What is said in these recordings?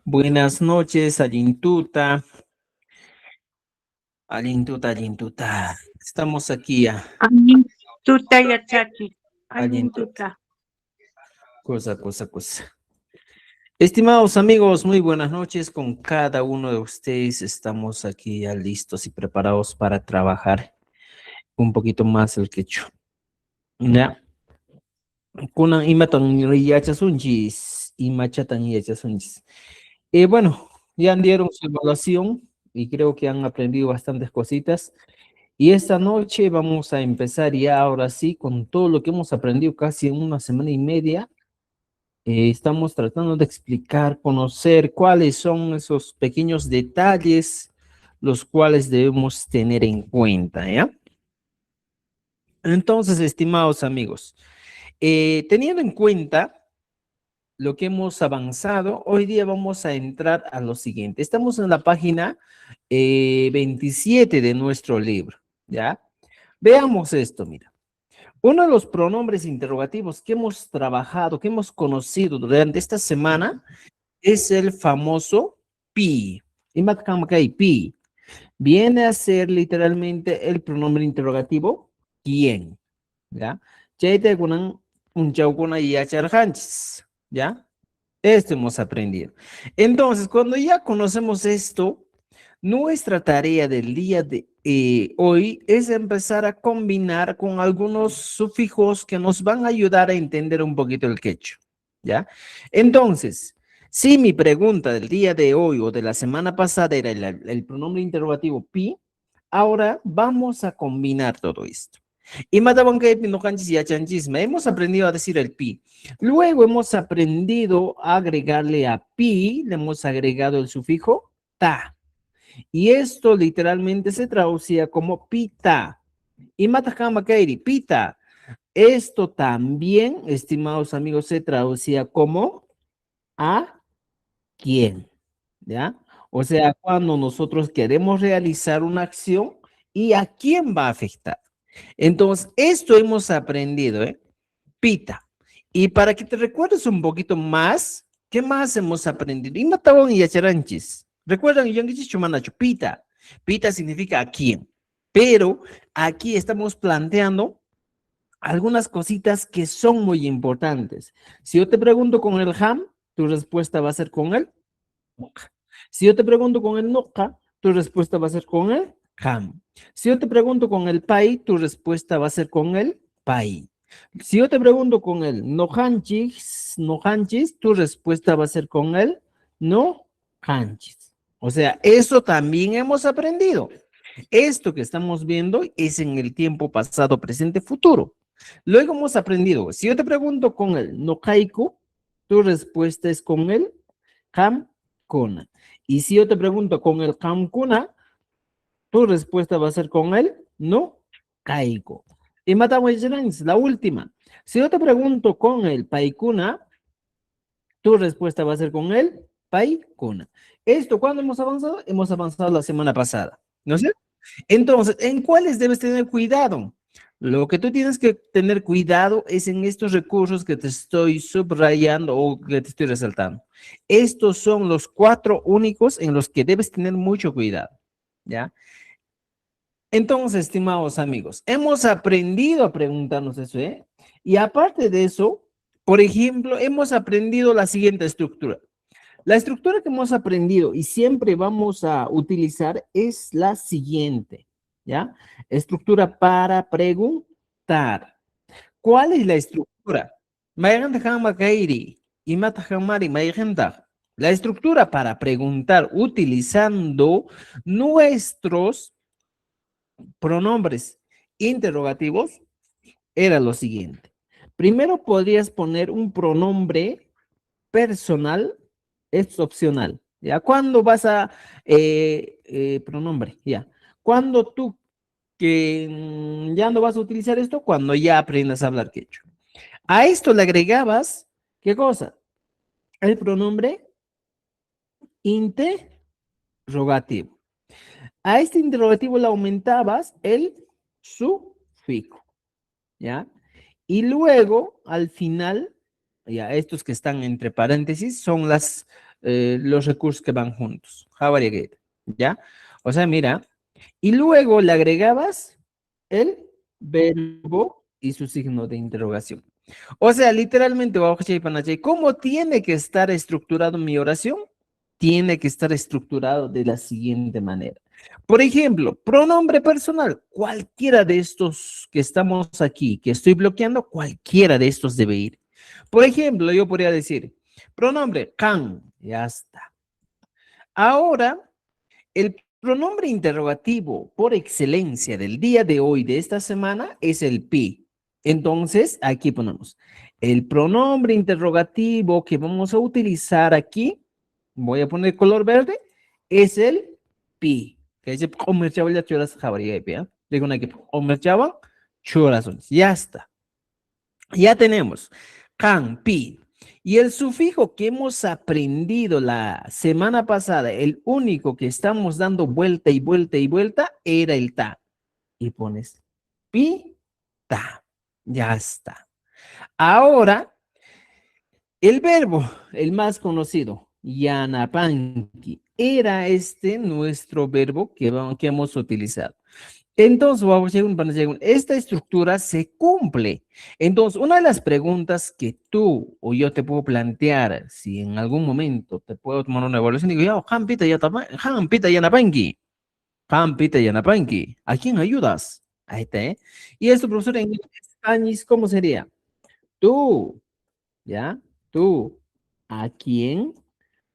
Buenas noches, Alintuta. Alintuta, Alintuta. Estamos aquí, Allintuta yachachi, Alintuta. allintuta. Cosa. Estimados amigos, muy buenas noches con cada uno de ustedes. Estamos aquí ya listos y preparados para trabajar un poquito más el quechua. Ya, kunan imatan yachasunchis, imachatan yachasunchis. Bueno, ya dieron su evaluación y creo que han aprendido bastantes cositas. Y esta noche vamos a empezar ya ahora sí con todo lo que hemos aprendido casi en una semana y media. Estamos tratando de explicar, conocer cuáles son esos pequeños detalles los cuales debemos tener en cuenta, ¿ya? Entonces, estimados amigos, teniendo en cuenta lo que hemos avanzado, hoy día vamos a entrar a lo siguiente. Estamos en la página 27 de nuestro libro, ¿ya? Veamos esto, mira. Uno de los pronombres interrogativos que hemos trabajado, que hemos conocido durante esta semana, es el famoso pi. Pi. Viene a ser literalmente el pronombre interrogativo quién, ¿ya? Chaite kunan un chaukuna y acharjanchis, ¿ya? Esto hemos aprendido. Entonces, cuando ya conocemos esto, nuestra tarea del día de hoy es empezar a combinar con algunos sufijos que nos van a ayudar a entender un poquito el quechua, ¿ya? Entonces, si mi pregunta del día de hoy o de la semana pasada era el pronombre interrogativo pi, ahora vamos a combinar todo esto. Y matabanca no canchis y achanchisme. Hemos aprendido a decir el pi. Luego hemos aprendido a agregarle a pi, le hemos agregado el sufijo ta. Y esto literalmente se traducía como pita. Y matakama kairi, pita. Esto también, estimados amigos, se traducía como a quién, ¿ya? O sea, cuando nosotros queremos realizar una acción y a quién va a afectar. Entonces, esto hemos aprendido, ¿eh? Pita. Y para que te recuerdes un poquito más, ¿qué más hemos aprendido? Y matawan y yacharanchis. Recuerdan, yangichis chumanacho, pita. Pita significa a quién. Pero aquí estamos planteando algunas cositas que son muy importantes. Si yo te pregunto con el ham, tu respuesta va a ser con el noca. Si yo te pregunto con el noca, tu respuesta va a ser con el ham. Si yo te pregunto con el pai, tu respuesta va a ser con el pai. Si yo te pregunto con el no hanchis, no hanchis, tu respuesta va a ser con el no hanchis. O sea, eso también hemos aprendido. Esto que estamos viendo es en el tiempo pasado, presente, futuro. Luego hemos aprendido, si yo te pregunto con el no haiku, tu respuesta es con el ham kuna. Y si yo te pregunto con el ham kuna, tu respuesta va a ser con el no caigo. Y matamos la última. Si yo te pregunto con el paikuna, tu respuesta va a ser con el paikuna. Esto, ¿cuándo hemos avanzado? Hemos avanzado la semana pasada. ¿No sé? Entonces, ¿en cuáles debes tener cuidado? Lo que tú tienes que tener cuidado es en estos recursos que te estoy subrayando o que te estoy resaltando. Estos son los 4 únicos en los que debes tener mucho cuidado, ¿ya? Entonces, estimados amigos, hemos aprendido a preguntarnos eso, ¿eh? Y aparte de eso, por ejemplo, hemos aprendido la siguiente estructura. La estructura que hemos aprendido y siempre vamos a utilizar es la siguiente, ¿ya? Estructura para preguntar. ¿Cuál es la estructura? La estructura para preguntar utilizando nuestros pronombres interrogativos era lo siguiente. Primero podrías poner un pronombre personal, es opcional. ¿Ya? ¿Cuándo vas a pronombre? Ya. ¿Cuándo tú que ya no vas a utilizar esto? Cuando ya aprendas a hablar quechua. A esto le agregabas, ¿qué cosa? El pronombre interrogativo. A este interrogativo le aumentabas el sufijo, ¿ya? Y luego, al final, ya estos que están entre paréntesis son las los recursos que van juntos. Javarieguet, ¿ya? O sea, mira, y luego le agregabas el verbo y su signo de interrogación. O sea, literalmente, ¿cómo tiene que estar estructurado mi oración? Tiene que estar estructurado de la siguiente manera. Por ejemplo, pronombre personal, cualquiera de estos que estamos aquí, que estoy bloqueando, cualquiera de estos debe ir. Por ejemplo, yo podría decir, pronombre, can, ya está. Ahora, el pronombre interrogativo por excelencia del día de hoy, de esta semana, es el pi. Entonces, aquí ponemos el pronombre interrogativo que vamos a utilizar aquí, voy a poner color verde, es el pi. Que dice, ya está. Ya tenemos can, pi. Y el sufijo que hemos aprendido la semana pasada, el único que estamos dando vuelta y vuelta y vuelta, era el ta. Y pones pi, ta. Ya está. Ahora, el verbo, el más conocido, yanapanki, era este nuestro verbo que hemos utilizado. Entonces, esta estructura se cumple. Entonces, una de las preguntas que tú o yo te puedo plantear, si en algún momento te puedo tomar una evaluación, digo, yo, Hampita Yanapanki, Hampita Yanapanki, ¿a quién ayudas? Ahí está, ¿eh? Y esto, profesor, en español, ¿cómo sería? Tú, ¿ya? Tú, ¿a quién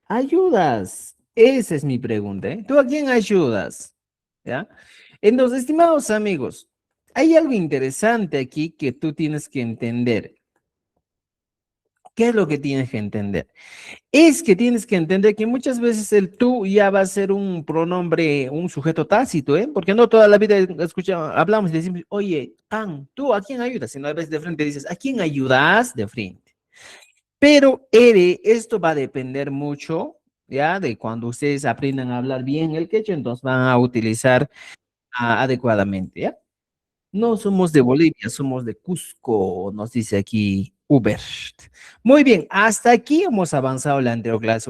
ayudas? Esa es mi pregunta, ¿eh? ¿Tú a quién ayudas? ¿Ya? Entonces, estimados amigos, hay algo interesante aquí que tú tienes que entender. ¿Qué es lo que tienes que entender? Es que tienes que entender que muchas veces el tú ya va a ser un pronombre, un sujeto tácito, ¿eh? Porque no toda la vida hablamos y decimos, oye, Tan, ¿tú a quién ayudas? Sino a veces de frente dices, ¿a quién ayudas? De frente. Pero esto va a depender mucho, ¿ya? De cuando ustedes aprendan a hablar bien el quechua, entonces van a utilizar adecuadamente, ¿ya? No somos de Bolivia, somos de Cusco, nos dice aquí Uber. Muy bien, hasta aquí hemos avanzado en la anterior clase.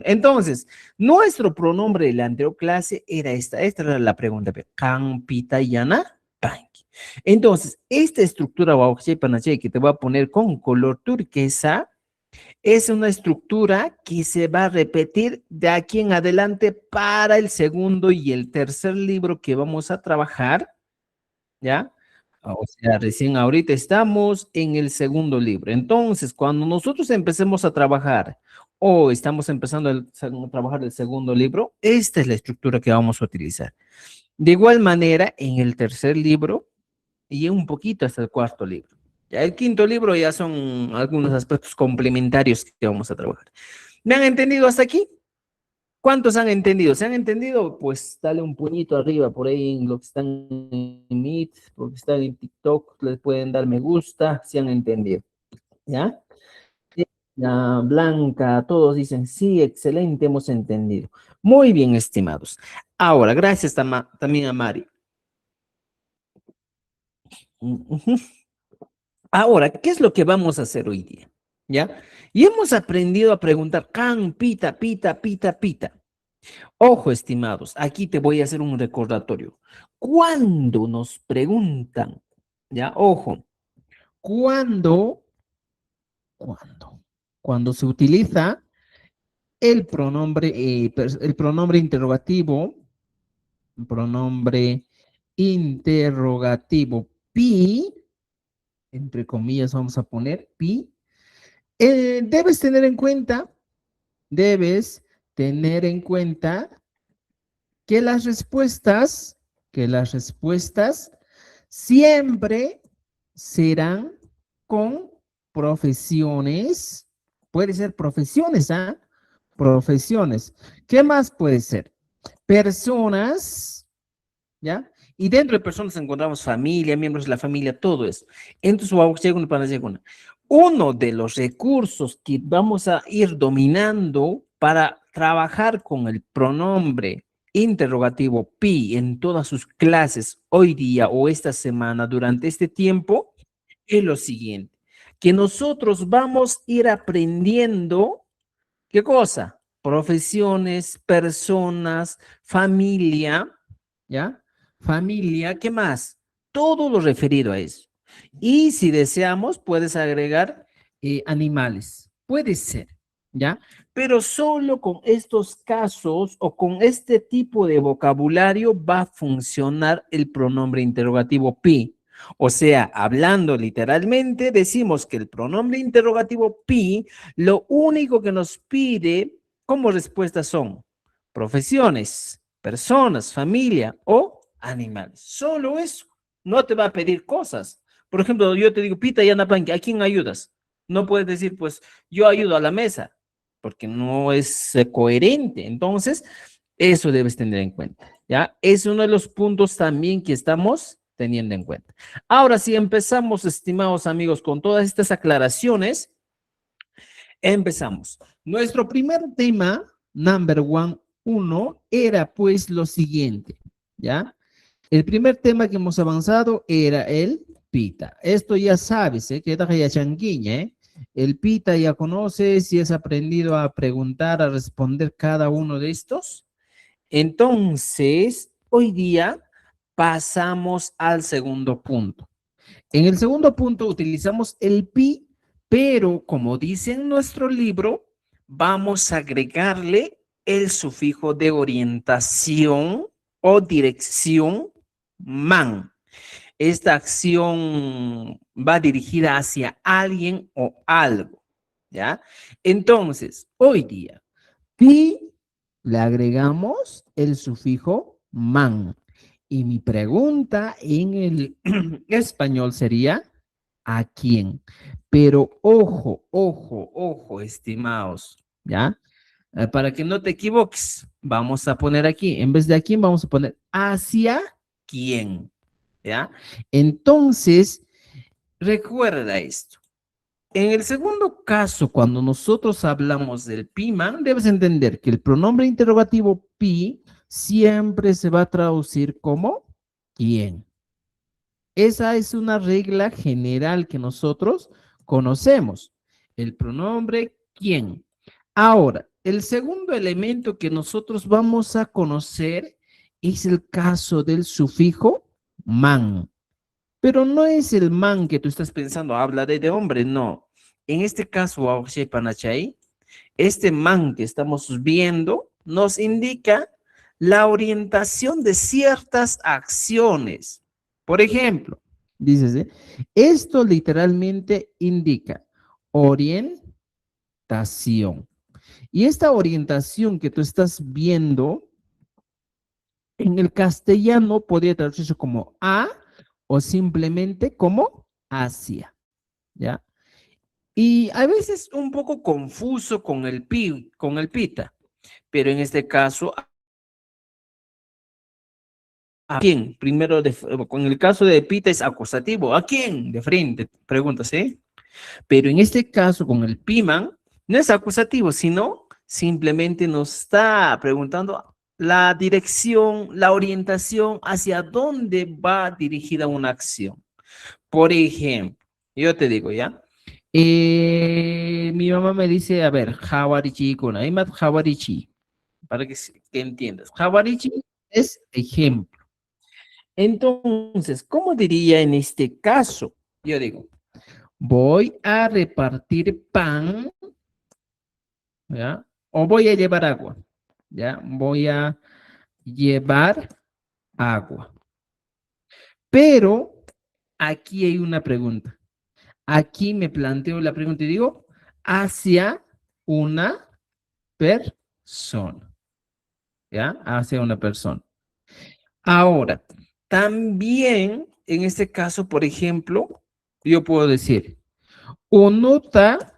Entonces, nuestro pronombre de la anterior clase era esta era la pregunta. Campitayana Panqui. Entonces, esta estructura que te voy a poner con color turquesa es una estructura que se va a repetir de aquí en adelante para el segundo y el tercer libro que vamos a trabajar, ¿ya? O sea, recién ahorita estamos en el segundo libro. Entonces, cuando nosotros empecemos a trabajar o estamos empezando a trabajar el segundo libro, esta es la estructura que vamos a utilizar. De igual manera, en el tercer libro y un poquito hasta el cuarto libro. Ya el quinto libro ya son algunos aspectos complementarios que vamos a trabajar. ¿Me han entendido hasta aquí? ¿Cuántos han entendido? ¿Se han entendido? Pues dale un puñito arriba por ahí en los que están en Meet, los que están en TikTok, les pueden dar me gusta si han entendido. ¿Ya? La Blanca, todos dicen, sí, excelente, hemos entendido. Muy bien, estimados. Ahora, gracias también a Mari. Ahora, ¿qué es lo que vamos a hacer hoy día? ¿Ya? Y hemos aprendido a preguntar, can, pita, pita, pita, pita. Ojo, estimados, aquí te voy a hacer un recordatorio. Cuando nos preguntan, ya, ojo, cuando, cuando se utiliza el pronombre interrogativo pi, entre comillas vamos a poner pi, debes tener en cuenta que que las respuestas siempre serán con profesiones, puede ser profesiones, ¿ah? Profesiones. ¿Qué más puede ser? Personas, ¿ya? Y dentro de personas encontramos familia, miembros de la familia, todo eso. Entonces, uno de los recursos que vamos a ir dominando para trabajar con el pronombre interrogativo pi en todas sus clases hoy día o esta semana durante este tiempo es lo siguiente, que nosotros vamos a ir aprendiendo ¿Qué cosa? Profesiones, personas, familia, ¿ya? Familia, ¿qué más? Todo lo referido a eso. Y si deseamos, puedes agregar animales. Puede ser, ¿ya? Pero solo con estos casos o con este tipo de vocabulario va a funcionar el pronombre interrogativo pi. O sea, hablando literalmente, decimos que el pronombre interrogativo pi, lo único que nos pide como respuesta son profesiones, personas, familia o animales. Solo eso. No te va a pedir cosas. Por ejemplo, yo te digo, Pita y Anapanque, ¿a quién ayudas? No puedes decir, pues, yo ayudo a la mesa, porque no es coherente. Entonces, eso debes tener en cuenta, ¿ya? Es uno de los puntos también que estamos teniendo en cuenta. Ahora, si empezamos, estimados amigos, con todas estas aclaraciones, empezamos. Nuestro primer tema, number one, uno, era pues lo siguiente, ¿ya? El primer tema que hemos avanzado era el pita. Esto ya sabes, ¿eh? Que ya changuiña, ¿eh? El pita ya conoces y has aprendido a preguntar, a responder cada uno de estos. Entonces, hoy día pasamos al segundo punto. En el segundo punto utilizamos el pi, pero como dice en nuestro libro, vamos a agregarle el sufijo de orientación o dirección man. Esta acción va dirigida hacia alguien o algo, ¿ya? Entonces, hoy día, pi le agregamos el sufijo man. Y mi pregunta en el español sería, ¿a quién? Pero ojo, ojo, ojo, estimados, ¿ya? Para que no te equivoques, vamos a poner aquí, en vez de a quién, vamos a poner hacia quién, ¿ya? Entonces, recuerda esto. En el segundo caso, cuando nosotros hablamos del pi-man, debes entender que el pronombre interrogativo pi siempre se va a traducir como quién. Esa es una regla general que nosotros conocemos. El pronombre quién. Ahora, el segundo elemento que nosotros vamos a conocer es el caso del sufijo man. Pero no es el man que tú estás pensando, habla de hombre, no. En este caso, Aoshe Panachay, este man que estamos viendo nos indica la orientación de ciertas acciones. Por ejemplo, dices, esto literalmente indica orientación. Y esta orientación que tú estás viendo en el castellano podría traducirse como a o simplemente como hacia, ¿ya? Y a veces un poco confuso con el pi, con el pita, pero en este caso, ¿a quién? Primero, con el caso de pita es acusativo, ¿a quién? De frente, preguntas, ¿eh? Pero en este caso, con el piman, no es acusativo, sino simplemente nos está preguntando la dirección, la orientación hacia dónde va dirigida una acción. Por ejemplo, yo te digo, ¿ya? Mi mamá me dice, a ver, Hawarichi con Aimat Hawarichi, para que entiendas. Hawarichi es ejemplo. Entonces, ¿cómo diría en este caso? Yo digo, voy a repartir pan, ¿ya? O voy a llevar agua, ¿ya? Voy a llevar agua. Pero aquí hay una pregunta. Aquí me planteo la pregunta y digo, hacia una persona, ¿ya? Hacia una persona. Ahora, también en este caso, por ejemplo, yo puedo decir, unuta,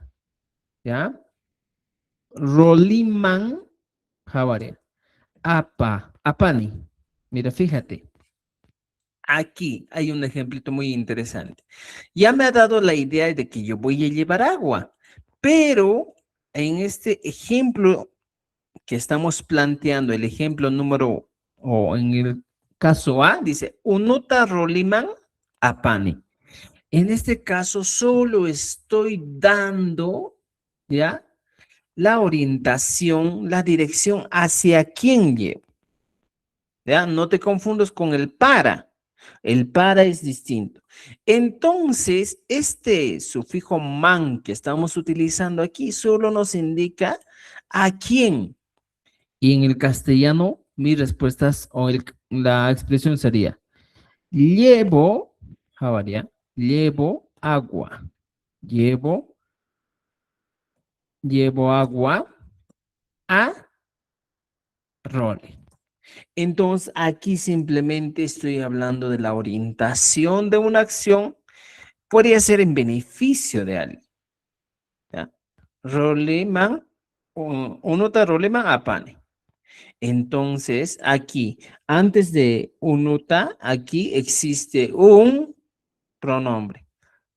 ¿ya? Roliman, Javare, apani. Mira, fíjate. Aquí hay un ejemplito muy interesante. Ya me ha dado la idea de que yo voy a llevar agua, pero en este ejemplo que estamos planteando, el ejemplo número, o en el caso A, dice, unuta roliman apani. En este caso, solo estoy dando, ¿ya? la orientación, la dirección hacia quién llevo. ¿Ya? No te confundas con el para. El para es distinto. Entonces, este sufijo man que estamos utilizando aquí solo nos indica a quién. Y en el castellano, mis respuestas o la expresión sería, llevo, Javaria, llevo agua. Llevo agua a Rolly. Entonces, aquí simplemente estoy hablando de la orientación de una acción. Podría ser en beneficio de alguien. ¿Ya? Roleman, unuta roleman apane. Entonces, aquí, antes de unuta, aquí existe un pronombre.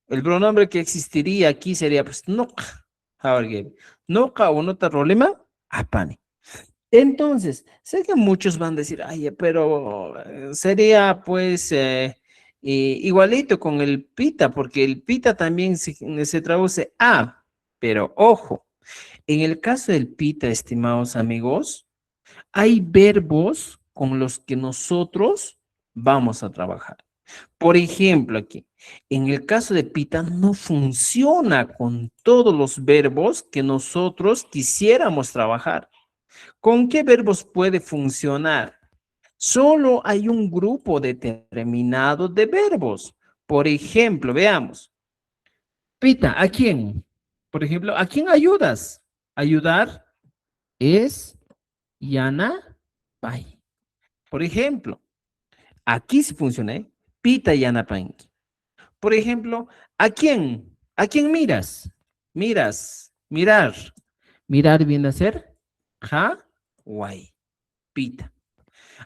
El pronombre que existiría aquí sería, pues, noka. Noka unuta roleman apane. Entonces, sé que muchos van a decir, ay, pero sería pues igualito con el pita, porque el pita también se traduce a, pero ojo, en el caso del pita, estimados amigos, hay verbos con los que nosotros vamos a trabajar. Por ejemplo, aquí, en el caso de pita no funciona con todos los verbos que nosotros quisiéramos trabajar. ¿Con qué verbos puede funcionar? Solo hay un grupo determinado de verbos. Por ejemplo, veamos. Pita, ¿a quién? Por ejemplo, ¿a quién ayudas? Ayudar es yana pai. Por ejemplo, aquí sí funciona, ¿eh? Pita yana pai. Por ejemplo, ¿a quién? ¿A quién miras? Miras, mirar. Mirar viene a ser ja, guay, pita.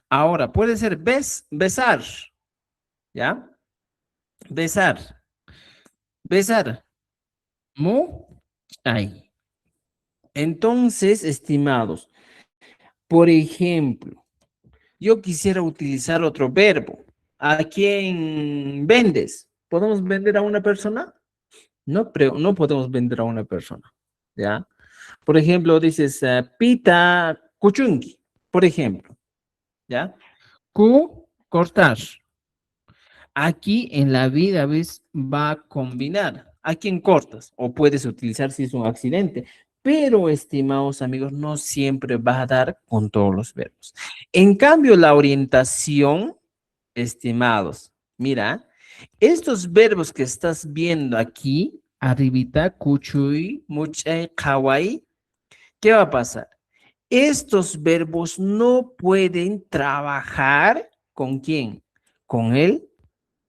Ahora, puede ser besar, ¿ya? Besar, besar, mu, ay. Entonces, estimados, por ejemplo, yo quisiera utilizar otro verbo. ¿A quién vendes? ¿Podemos vender a una persona? No, no podemos vender a una persona, ¿ya? Por ejemplo, dices, pita kuchungi, por ejemplo, ¿ya? Ku, cortar. Aquí en la vida, ¿ves? Va a combinar. ¿A quién cortas? O puedes utilizar si es un accidente. Pero, estimados amigos, no siempre va a dar con todos los verbos. En cambio, la orientación, estimados, mira, estos verbos que estás viendo aquí, arribita, kuchui, muchay, kawaii, ¿qué va a pasar? Estos verbos no pueden trabajar ¿con quién? Con él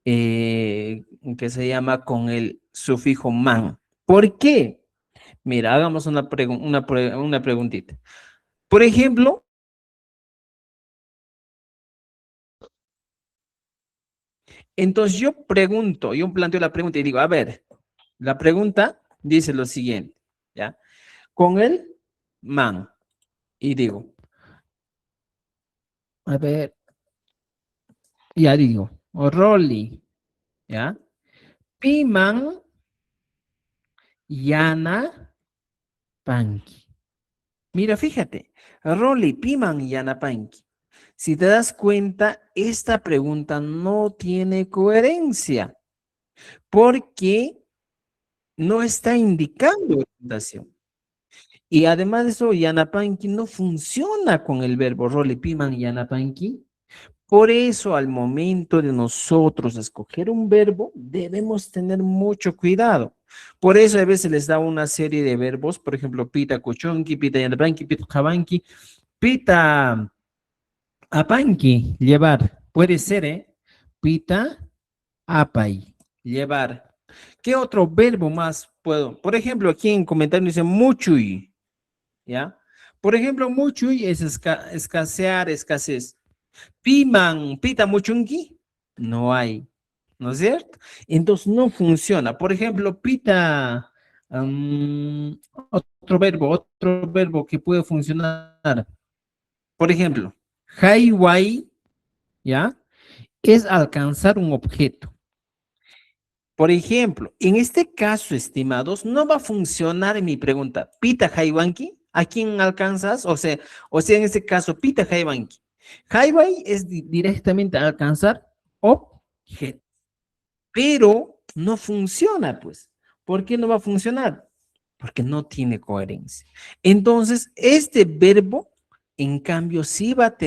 que se llama con el sufijo man. ¿Por qué? Mira, hagamos una preguntita. Por ejemplo, entonces yo planteo la pregunta y digo, a ver, la pregunta dice lo siguiente, ¿ya? Con el man. Y digo, a ver, ya digo, Rolly, ¿ya? Piman, Yana, Panky. Mira, fíjate, Rolly, Piman, Yana, Panky. Si te das cuenta, esta pregunta no tiene coherencia porque no está indicando orientación. Y además de eso, Yanapanki no funciona con el verbo Rolepiman y Yanapanki. Por eso, al momento de nosotros escoger un verbo, debemos tener mucho cuidado. Por eso a veces les da una serie de verbos, por ejemplo, pita kuchunki, pita Yanapanki, pita kabanki, pita apanki, llevar. Puede ser, ¿eh? Pita apay, llevar. ¿Qué otro verbo más puedo? Por ejemplo, aquí en comentario dice muchuy, ¿ya? Por ejemplo, muchuy es escasear, escasez. Piman, pita muchungi, no hay, ¿no es cierto? Entonces no funciona. Por ejemplo, pita, otro verbo que puede funcionar. Por ejemplo, highway, ¿ya? Es alcanzar un objeto. Por ejemplo, en este caso, estimados, no va a funcionar mi pregunta. ¿Pita Haiwanki? ¿A quién alcanzas? O sea, en este caso, pita jaibanki. Jaibai es directamente alcanzar objeto. Pero no funciona, pues. ¿Por qué no va a funcionar? Porque no tiene coherencia. Entonces, este verbo, en cambio, sí va a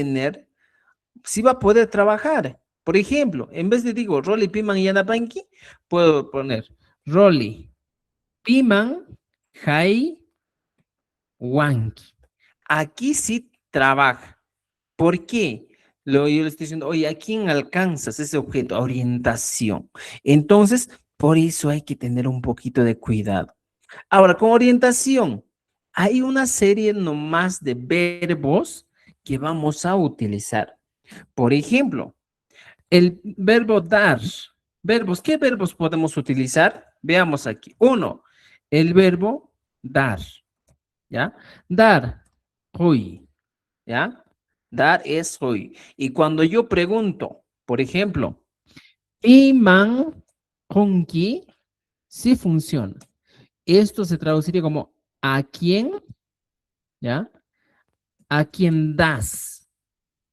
poder trabajar. Por ejemplo, en vez de digo Rolly, Piman y Yanapanki, puedo poner Rolly, Piman, Jai, Wanki. Aquí sí trabaja. ¿Por qué? Yo le estoy diciendo, oye, ¿a quién alcanzas ese objeto? Orientación. Entonces, por eso hay que tener un poquito de cuidado. Ahora, con orientación, hay una serie nomás de verbos que vamos a utilizar. Por ejemplo, el verbo dar. Verbos, ¿qué verbos podemos utilizar? Veamos aquí. Uno, el verbo dar, ¿ya? Dar, hoy, ¿ya? Dar es hoy. Y cuando yo pregunto, por ejemplo, iman konki, sí funciona. Esto se traduciría como ¿a quién? ¿Ya? ¿A quién das?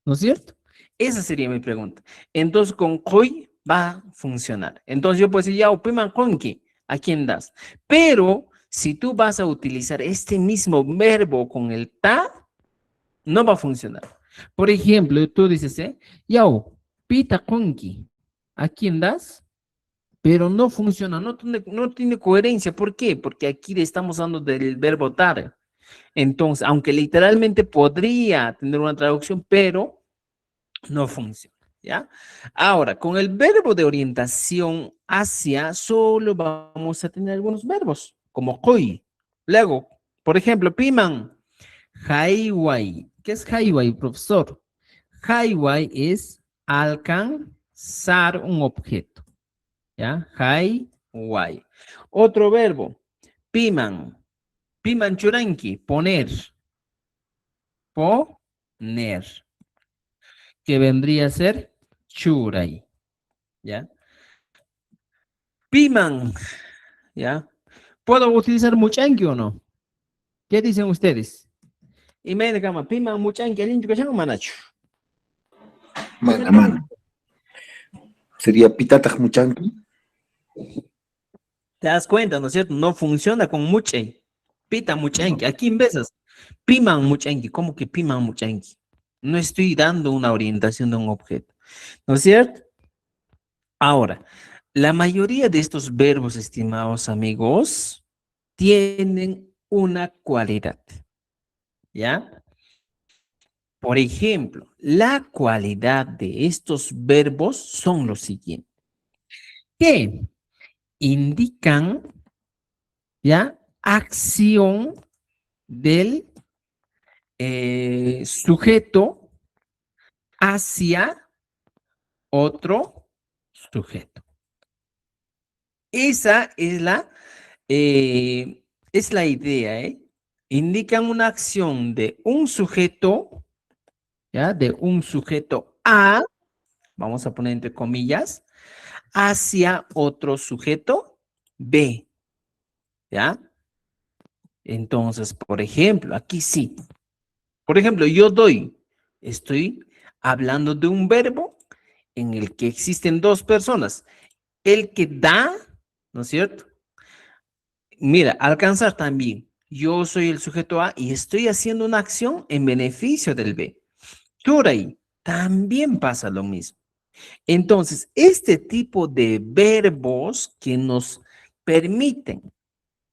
¿No es cierto? Esa sería mi pregunta. Entonces, con hoy va a funcionar. Entonces, yo puedo decir, ya, opiman con qué, ¿a quién das? Pero, si tú vas a utilizar este mismo verbo con el ta, no va a funcionar. Por ejemplo, tú dices, yao, pita conki, ¿a quién das? Pero no funciona, no tiene coherencia. ¿Por qué? Porque aquí le estamos dando del verbo tar. Entonces, aunque literalmente podría tener una traducción, pero no funciona, ¿ya? Ahora, con el verbo de orientación hacia, solo vamos a tener algunos verbos, como koi. Luego, por ejemplo, piman, haiwai. ¿Qué es haiwai, profesor? Haiwai es alcanzar un objeto, ¿ya? Haiwai. Otro verbo, piman. Piman churanki, poner. Poner. Que vendría a ser churay, ¿ya? Piman, ¿ya? ¿Puedo utilizar muchanqui o no? ¿Qué dicen ustedes? Y me digan, piman muchanqui, el indio que se llama manacho. Mana, mana. Sería pitataj muchanqui. ¿Te das cuenta, no es cierto? No funciona con muche. Pita muchanqui. Aquí en veces, piman muchanqui. ¿Cómo que piman muchanqui? No estoy dando una orientación de un objeto, ¿no es cierto? Ahora, la mayoría de estos verbos, estimados amigos, tienen una cualidad, ¿ya? Por ejemplo, la cualidad de estos verbos son los siguientes, que indican, ¿ya? Acción del sujeto hacia otro sujeto. Esa es la idea, ¿eh? Indican una acción de un sujeto, ¿ya? De un sujeto A, vamos a poner entre comillas, hacia otro sujeto B, ¿ya? Entonces, por ejemplo, aquí sí. Por ejemplo, yo doy, estoy hablando de un verbo en el que existen dos personas. El que da, ¿no es cierto? Mira, alcanzar también. Yo soy el sujeto A y estoy haciendo una acción en beneficio del B. Turay, también pasa lo mismo. Entonces, este tipo de verbos que nos permiten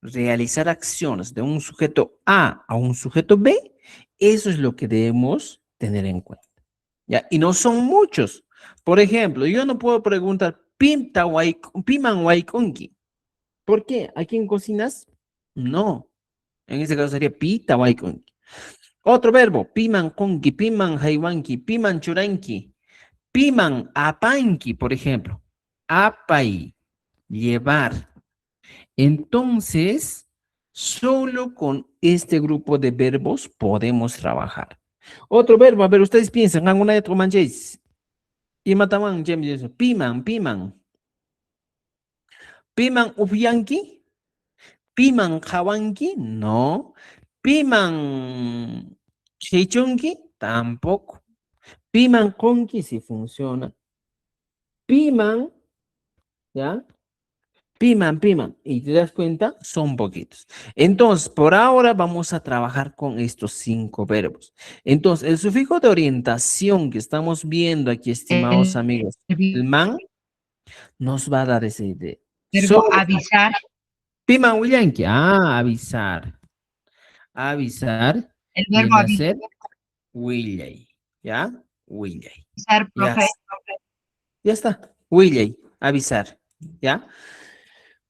realizar acciones de un sujeto A un sujeto B, eso es lo que debemos tener en cuenta. ¿Ya? Y no son muchos. Por ejemplo, yo no puedo preguntar, piman waikonki. ¿Por qué? ¿A quién cocinas? No. En ese caso sería pita waikonki. Otro verbo, piman konki, piman haiwanki, piman churanki. Piman apanki, por ejemplo. Apai, llevar. Entonces, solo con este grupo de verbos podemos trabajar. Otro verbo, a ver, ustedes piensan, hagan una de manches. Y mataban, piman, piman. Piman upianki, piman jawanki, no. Piman chichunki, tampoco. Piman konki sí funciona. Piman, ¿ya? Piman. Y te das cuenta, son poquitos. Entonces, por ahora vamos a trabajar con estos 5 verbos. Entonces, el sufijo de orientación que estamos viendo aquí, estimados amigos, el man, nos va a dar esa idea. Verbo avisar. Piman Williamki, avisar. Avisar El verbo viene a ser Willay, ¿ya? Willay. avisar, profe. Ya está. Willay, avisar, ¿ya?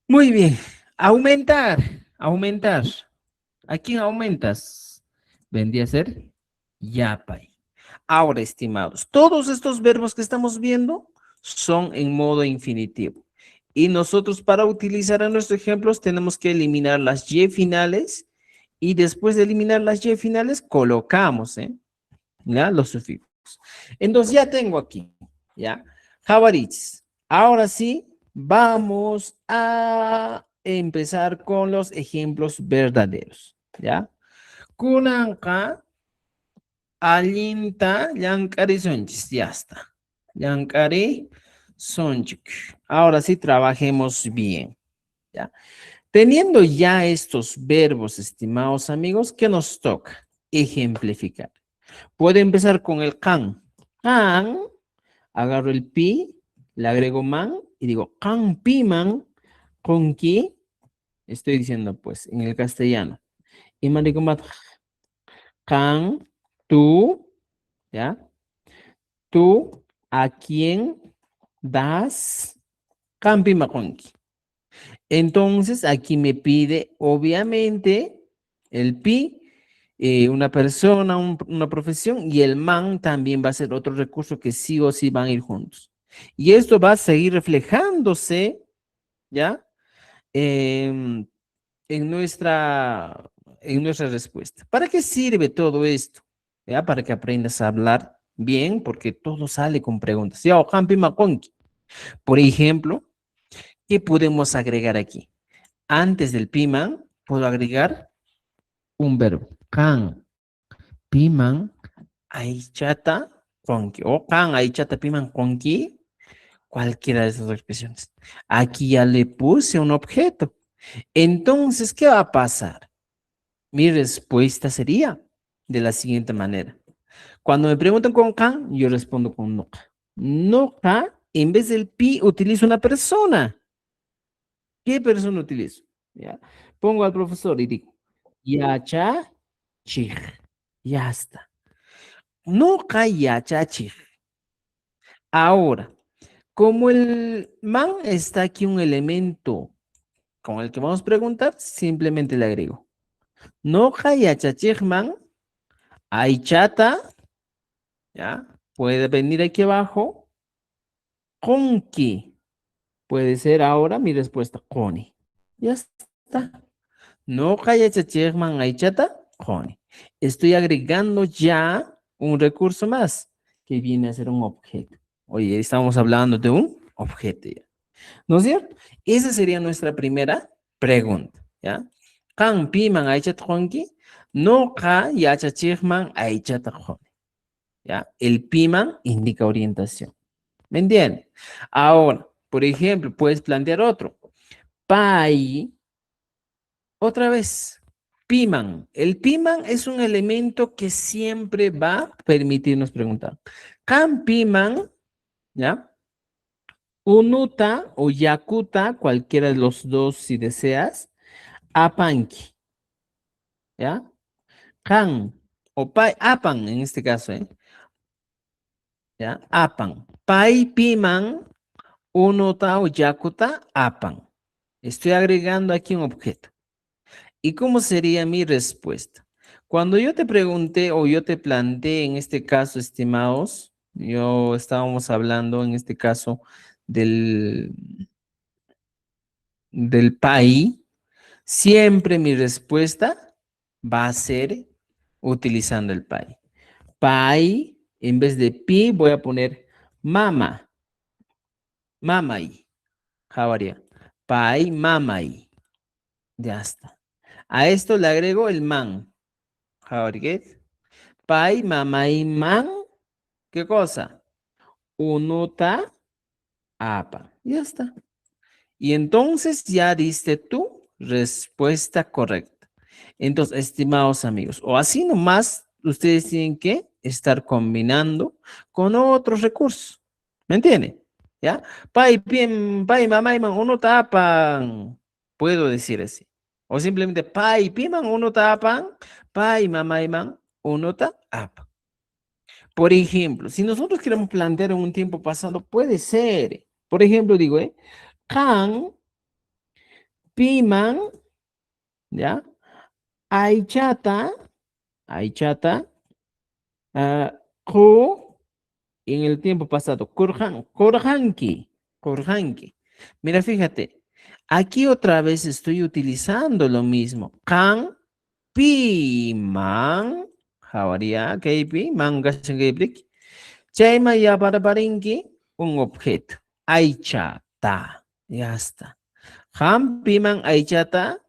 Muy bien. Aumentar. ¿A quién aumentas? Vendría a ser yapay. Ahora, estimados, todos estos verbos que estamos viendo son en modo infinitivo. Y nosotros para utilizar en nuestros ejemplos tenemos que eliminar las y finales y después de eliminar las y finales colocamos, ¿ya? Los sufijos. Entonces ya tengo aquí, ¿ya? Javarits. Ahora sí, vamos a empezar con los ejemplos verdaderos, ¿ya? Kunanka, alinta, llankari sonchis, ya está. Llankari sonchik. Ahora sí, trabajemos bien, ¿ya? Teniendo ya estos verbos, estimados amigos, ¿qué nos toca? Ejemplificar. Puedo empezar con el can. Can, agarro el pi, le agrego man y digo can piman con qui. Estoy diciendo pues en el castellano. Y me digo can, tú, ¿ya? Tú, ¿a quién das can pima con qui? Entonces aquí me pide obviamente el pi, una persona, una profesión, y el man también va a ser otro recurso que sí o sí van a ir juntos. Y esto va a seguir reflejándose, ¿ya? Em, en nuestra respuesta. ¿Para qué sirve todo esto? ¿Ya? Para que aprendas a hablar bien, porque todo sale con preguntas. Ya, Okampi Makonki. Por ejemplo, ¿qué podemos agregar aquí? Antes del piman, puedo agregar un verbo. Kan, piman, aichata, konki. O kan, aichata, piman, konki. Cualquiera de esas expresiones. Aquí ya le puse un objeto. Entonces, ¿qué va a pasar? Mi respuesta sería de la siguiente manera. Cuando me preguntan con kan, yo respondo con noka. Noka, en vez del pi, utilizo una persona. ¿Qué persona utilizo? ¿Ya? Pongo al profesor y digo, yacha, chij. Ya está. Noka, yacha, chij. Ahora, como el man está aquí un elemento con el que vamos a preguntar, simplemente le agrego. Noka, yacha, chij, man. Aichata, ¿ya? Puede venir aquí abajo. Konki. Puede ser ahora mi respuesta, Koni. Ya está. No man aichata, Koni. Estoy agregando ya un recurso más que viene a ser un objeto. Oye, estamos hablando de un objeto ya. ¿No es cierto? Esa sería nuestra primera pregunta, ¿ya? Kan piman aichata konki, no ka yachachirman aichata Koni. ¿Ya? El piman indica orientación. ¿Me entienden? Ahora, por ejemplo, puedes plantear otro. Pai, otra vez, piman. El piman es un elemento que siempre va a permitirnos preguntar. Kan piman, ¿ya? Unuta o yakuta, cualquiera de los dos si deseas, apanki, ¿ya? Kan o pai, apan en este caso, ¿eh? ¿Ya? Apan. Pai piman, unuta o yakuta, apan. Estoy agregando aquí un objeto. ¿Y cómo sería mi respuesta? Cuando yo te pregunté o yo te planteé en este caso, estimados, estábamos hablando en este caso del PAI, siempre mi respuesta va a ser utilizando el PAI. PAI, en vez de pi, voy a poner mama. Mamai. Javaria. PAI, mamai. Ya está. A esto le agrego el man. Jaurget. Pai, mamay, man. ¿Qué cosa? Unuta, apa. Ya está. Y entonces ya diste tu respuesta correcta. Entonces, estimados amigos, o así nomás, ustedes tienen que estar combinando con otros recursos. ¿Me entienden? ¿Ya? Pai, pim, pai, mamá, man, uno tapan. Puedo decir así. O simplemente, pai, piman, uno tapan. Pai, mamá, man, uno tapan. Por ejemplo, si nosotros queremos plantear en un tiempo pasado, puede ser. Por ejemplo, digo, kan, piman, ¿ya? Aichata, aichata, ko, en el tiempo pasado, korhanki, korhanki. Mira, fíjate, aquí otra vez estoy utilizando lo mismo. Kan, piman, jawaria, keipi, mangas, keiplik. Chaima ya barabarinki, un objeto. Aichata, ya está. Han, piman, aichata.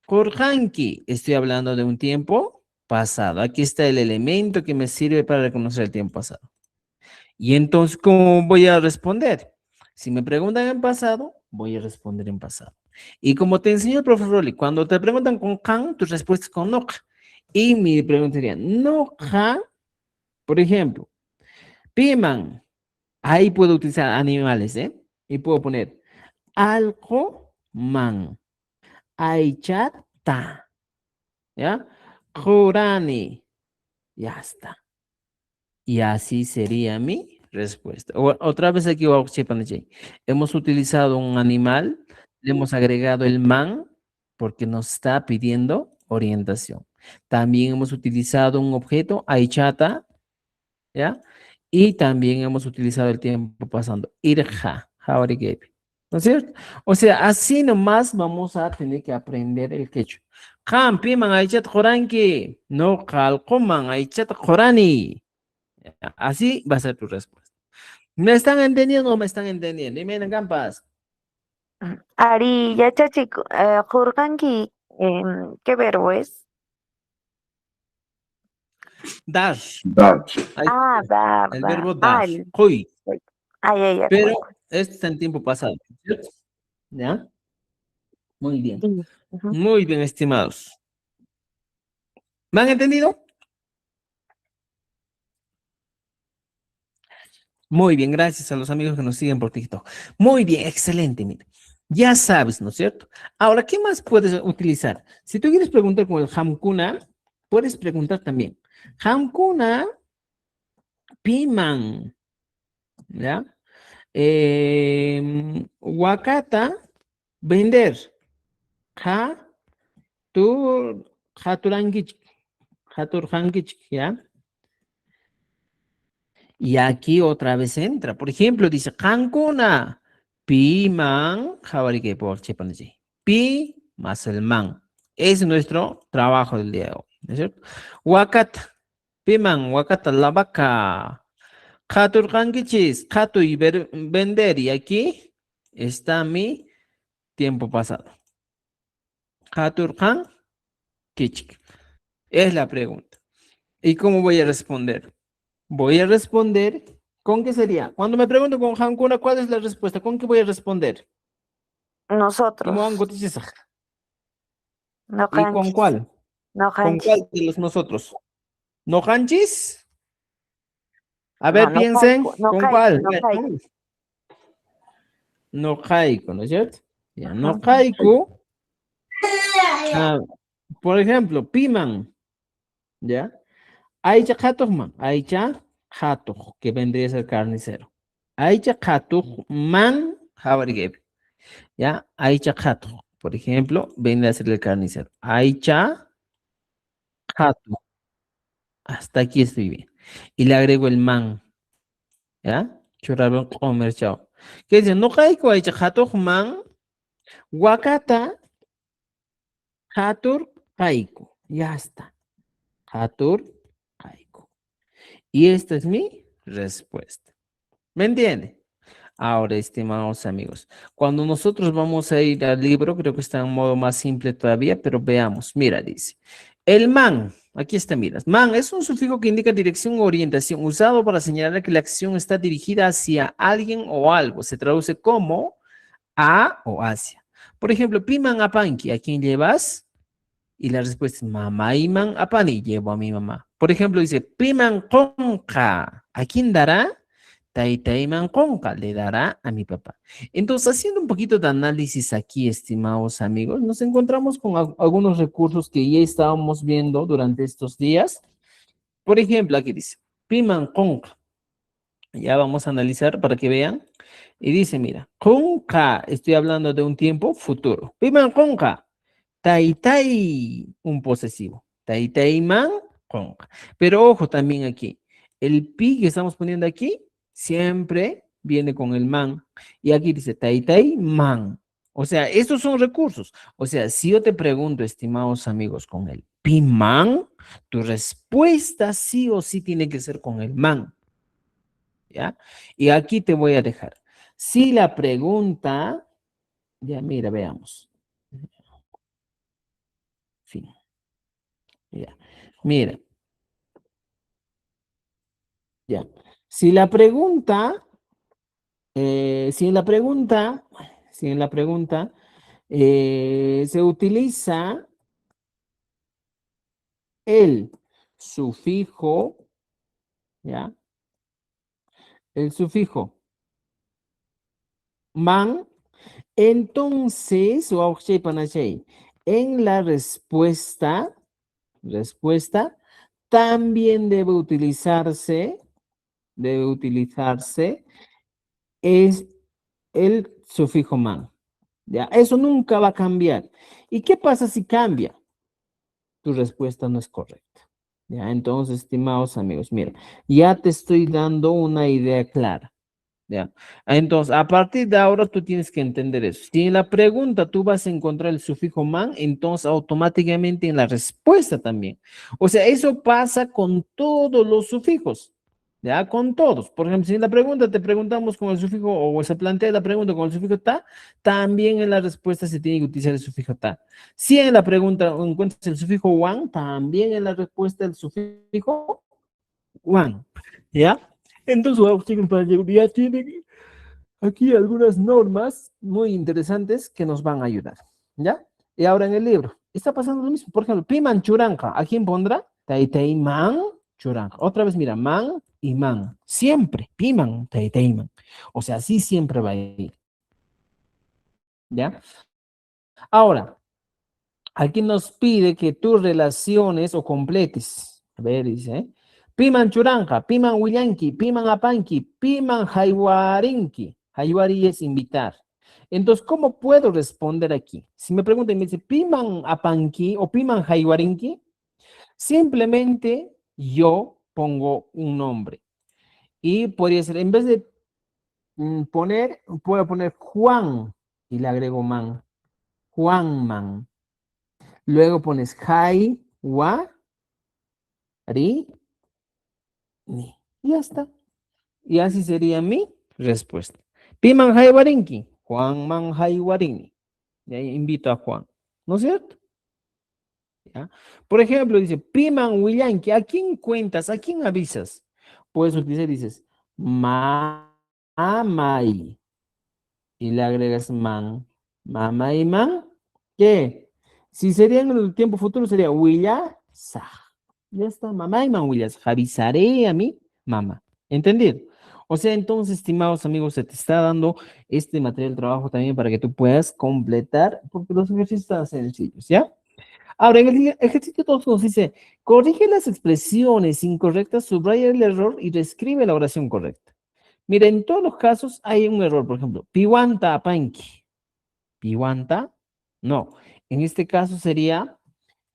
Korhanki, estoy hablando de un tiempo pasado. Aquí está el elemento que me sirve para reconocer el tiempo pasado. Y entonces, ¿cómo voy a responder? Si me preguntan en pasado, voy a responder en pasado. Y como te enseñó el profesor Rolly, cuando te preguntan con kan, tu respuesta es con noja. Y mi pregunta sería, noja, por ejemplo, piman. Ahí puedo utilizar animales, ¿eh? Y puedo poner algo man. Aichata. ¿Ya? Jurani. Ya está. Y así sería mi respuesta. Otra vez aquí, hemos utilizado un animal, le hemos agregado el man porque nos está pidiendo orientación. También hemos utilizado un objeto, aichata, ¿ya? Y también hemos utilizado el tiempo pasando, irja, jaurigepi. ¿No es cierto? O sea, así nomás vamos a tener que aprender el quechua. Jampi man aichat joranki. No calcoman aichat jorani. Así va a ser tu respuesta. ¿Me están entendiendo o me están entendiendo? Dime, Gampas. Ari, ya chachico, Jurganki, ¿qué verbo es? Dar. Dar. Ahí Ah, está. dar, El dar. verbo dar. Ay, Hoy. ay, ay, ay, Pero cuy. este está en tiempo pasado. ¿Cierto? ¿Ya? Muy bien. Sí, ujú. Muy bien, estimados. ¿Me han entendido? Muy bien, gracias a los amigos que nos siguen por TikTok. Muy bien, excelente, mira. Ya sabes, ¿no es cierto? Ahora, ¿qué más puedes utilizar? Si tú quieres preguntar con el hamkuna, puedes preguntar también. Hamkuna, piman, ¿ya? Wakata, vender. Ha, tur, haturangich, haturhangich, ¿ya? Y aquí otra vez entra. Por ejemplo, dice, Cancuna, pi man, jabarike por chepanji. Pi más el man. Es nuestro trabajo del día de hoy, ¿no es cierto? Wakat, pi man, wakata la vaca. Katur kangichis, katu y vender. Y aquí está mi tiempo pasado. Katur kan kichik. Es la pregunta. ¿Y cómo voy a responder? Voy a responder, ¿con qué sería? Cuando me pregunto con Hankuna, ¿cuál es la respuesta? ¿Con qué voy a responder? Nosotros, no ¿Y con canchis, cuál? no ¿Con canchis, cuál de los nosotros? ¿No hanchis? A no, ver, no piensen, caico, no ¿con caico, cuál? no caico. No jaiku, ¿no es cierto? Ya, no Ajá. jaiku. Ah, por ejemplo, piman, ¿ya? Aicha man, aicha hatok, que vendría a ser carnicero. Aicha hatok man, jabarigeb. ¿Ya? Aicha hatok, por ejemplo, viene a ser el carnicero. Aicha hatok. Hasta aquí estoy bien. Y le agrego el man, ¿ya? Churrabón comer, chao. ¿Qué dice? No caigo aicha hatok man, wakata hatur kaiko. Ya está. Hatur kaiko. Y esta es mi respuesta. ¿Me entiende? Ahora, estimados amigos, cuando nosotros vamos a ir al libro, creo que está en modo más simple todavía, pero veamos. Mira, dice, El man, aquí está, miras. Man es un sufijo que indica dirección o orientación, usado para señalar que la acción está dirigida hacia alguien o algo. Se traduce como a o hacia. Por ejemplo, piman apanki, ¿a quién llevas? Y la respuesta es mamá iman apani, llevo a mi mamá. Por ejemplo, dice piman conca, ¿a quién dará? Taitaiman conca, le dará a mi papá. Entonces, haciendo un poquito de análisis aquí, estimados amigos, nos encontramos con algunos recursos que ya estábamos viendo durante estos días. Por ejemplo, aquí dice piman conca. Ya vamos a analizar para que vean. Y dice, mira, conca, estoy hablando de un tiempo futuro. Piman conca. Tai tai, un posesivo. Tai tai man, conca. Pero ojo también aquí. El pi que estamos poniendo aquí siempre viene con el man. Y aquí dice tai tai man. O sea, estos son recursos. O sea, si yo te pregunto, estimados amigos, con el pi man, tu respuesta sí o sí tiene que ser con el man. ¿Ya? Y aquí te voy a dejar. Si la pregunta, ya mira, veamos. Fin. Ya. Mira. Ya. Si la pregunta, si en la pregunta, si en la pregunta se utiliza el sufijo, ¿ya? El sufijo man, entonces, en la respuesta, también debe utilizarse es el sufijo man. ¿Ya? Eso nunca va a cambiar. ¿Y qué pasa si cambia? Tu respuesta no es correcta. ¿Ya? Entonces, estimados amigos, mira, ya te estoy dando una idea clara. ¿Ya? Entonces, a partir de ahora tú tienes que entender eso. Si en la pregunta tú vas a encontrar el sufijo man, entonces automáticamente en la respuesta también. O sea, eso pasa con todos los sufijos. ¿Ya? Con todos. Por ejemplo, si en la pregunta te preguntamos con el sufijo, o se plantea la pregunta con el sufijo ta, también en la respuesta se tiene que utilizar el sufijo ta. Si en la pregunta encuentras el sufijo wan, también en la respuesta el sufijo wan. ¿Ya? Entonces, chicos, para ya tienen aquí algunas normas muy interesantes que nos van a ayudar. ¿Ya? Y ahora en el libro, está pasando lo mismo. Por ejemplo, piman churanja, ¿a quién pondrá? Taitei man churanja. Otra vez, mira, man y man. Siempre, piman, taitei man. O sea, así siempre va a ir. ¿Ya? Ahora, aquí nos pide que tú relaciones o completes. A ver, dice, ¿eh? Piman churanja, piman huillanqui, piman apanqui, piman jaiwarinqui. Jaiwari es invitar. Entonces, ¿cómo puedo responder aquí? Si me preguntan y me dice, piman apanqui o piman jaiwarinqui, simplemente yo pongo un nombre. Y podría ser, en vez de poner, puedo poner Juan y le agrego man. Juan man. Luego pones Jai, Wa, Ri, Ni. Y ya está. Y así sería mi respuesta. Piman Jai Warinki. Juan Man Jai Warini. Y ahí invito a Juan. ¿No es cierto? ¿Ya? Por ejemplo, dice Piman Willanki. ¿A quién cuentas? ¿A quién avisas? Puedes utilizar, dices Mamai. Y le agregas man. Mamai man. ¿Qué? Si sería en el tiempo futuro, sería Willasa. Ya está, mamá y Williams, avisaré a mi mamá. ¿Entendido? O sea, entonces, estimados amigos, se te está dando este material de trabajo también para que tú puedas completar, porque los ejercicios están sencillos, ¿ya? Ahora, en el ejercicio 2 nos dice, corrige las expresiones incorrectas, subraya el error y reescribe la oración correcta. Mira, en todos los casos hay un error, por ejemplo, piwanta apanki. Piwanta, no. En este caso sería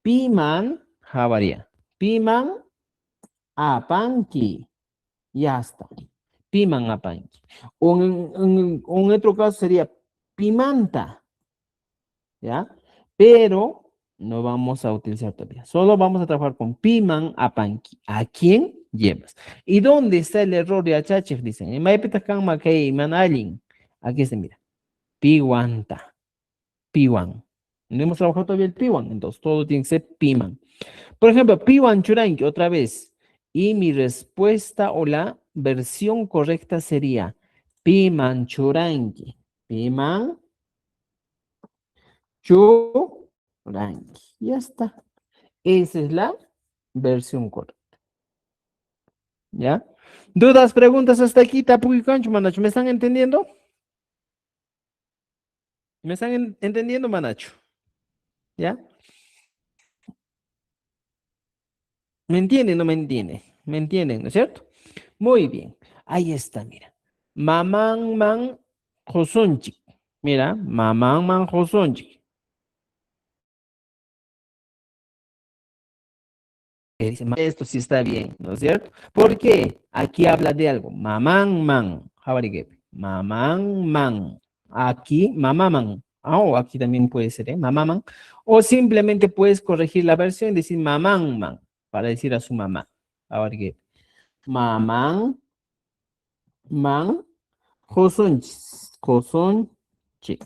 piman javaría. Piman apanki. Ya está. Piman apanki. O en otro caso sería pimanta. ¿Ya? Pero no vamos a utilizar todavía. Solo vamos a trabajar con piman apanki. ¿A quién llevas? ¿Y dónde está el error de achachef? Dicen. En maipetakan makei manalin. Aquí se mira. Piwanta. Piwan. No hemos trabajado todavía el piwan. Entonces todo tiene que ser piman. Por ejemplo, piwan churanki, otra vez. Y mi respuesta o la versión correcta sería piman churanki. Piman churanki. Ya está. Esa es la versión correcta. ¿Ya? ¿Dudas, preguntas hasta aquí? Tapuki Concho, Manacho. ¿Me están entendiendo? ¿Me están entendiendo, Manacho? ¿Ya? ¿Me entienden o no me entienden? ¿Me entienden, no es cierto? Muy bien. Ahí está, mira. Mamán man josonchik. Mira, mamán man josonchik. Dice, esto sí está bien, ¿no es cierto? ¿Por qué? Aquí habla de algo. Mamán man. Mamán man. Aquí, mamá o aquí también puede ser, ¿eh? Mamá man. O simplemente puedes corregir la versión y decir mamán man. Para decir a su mamá. Mamán man. Josonchik.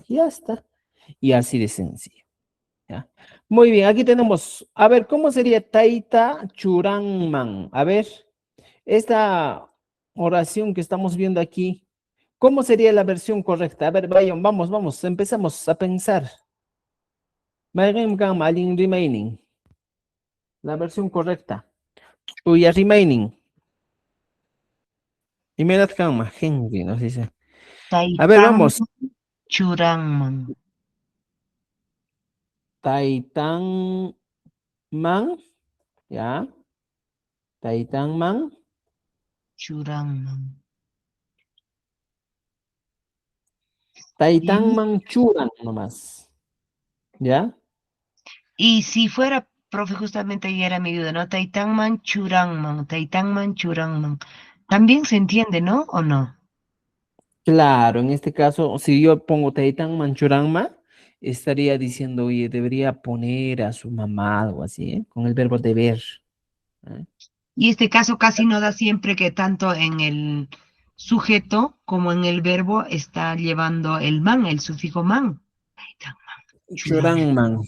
Ya está. Y así de sencillo. ¿Ya? Muy bien, aquí tenemos, a ver, ¿cómo sería Taita Churanman? A ver, esta oración que estamos viendo aquí, ¿cómo sería la versión correcta? A ver, vayan, vamos, empezamos a pensar. Remaining. La versión correcta. Uya remaining. Imedat kama, Henry, nos dice. A ver, Taytan vamos. Churangman. Taitan man, ya. Taitan man. Churangman. Taitan man churan nomás. ¿Ya? Y si fuera, profe, justamente ahí era mi duda, ¿no? Taitanman Churangman, Taitanman Churangman. También se entiende, ¿no? ¿O no? Claro, en este caso, si yo pongo Taitan Manchuranma, estaría diciendo, oye, debería poner a su mamá, algo así, ¿eh? Con el verbo deber. ¿Eh? Y este caso casi no da siempre que tanto en el sujeto como en el verbo está llevando el man, el sufijo man. Taitanman Churangman. Churanman.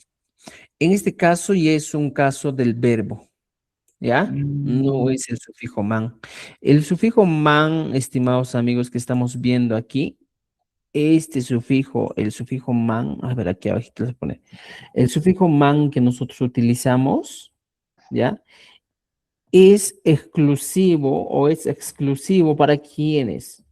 En este caso ya es un caso del verbo, ¿ya? No Mm. es el sufijo man. El sufijo man, estimados amigos que estamos viendo aquí, este sufijo, el sufijo man, a ver, aquí abajito se pone, el sufijo man que nosotros utilizamos, ¿ya? Es exclusivo o es exclusivo para quienes,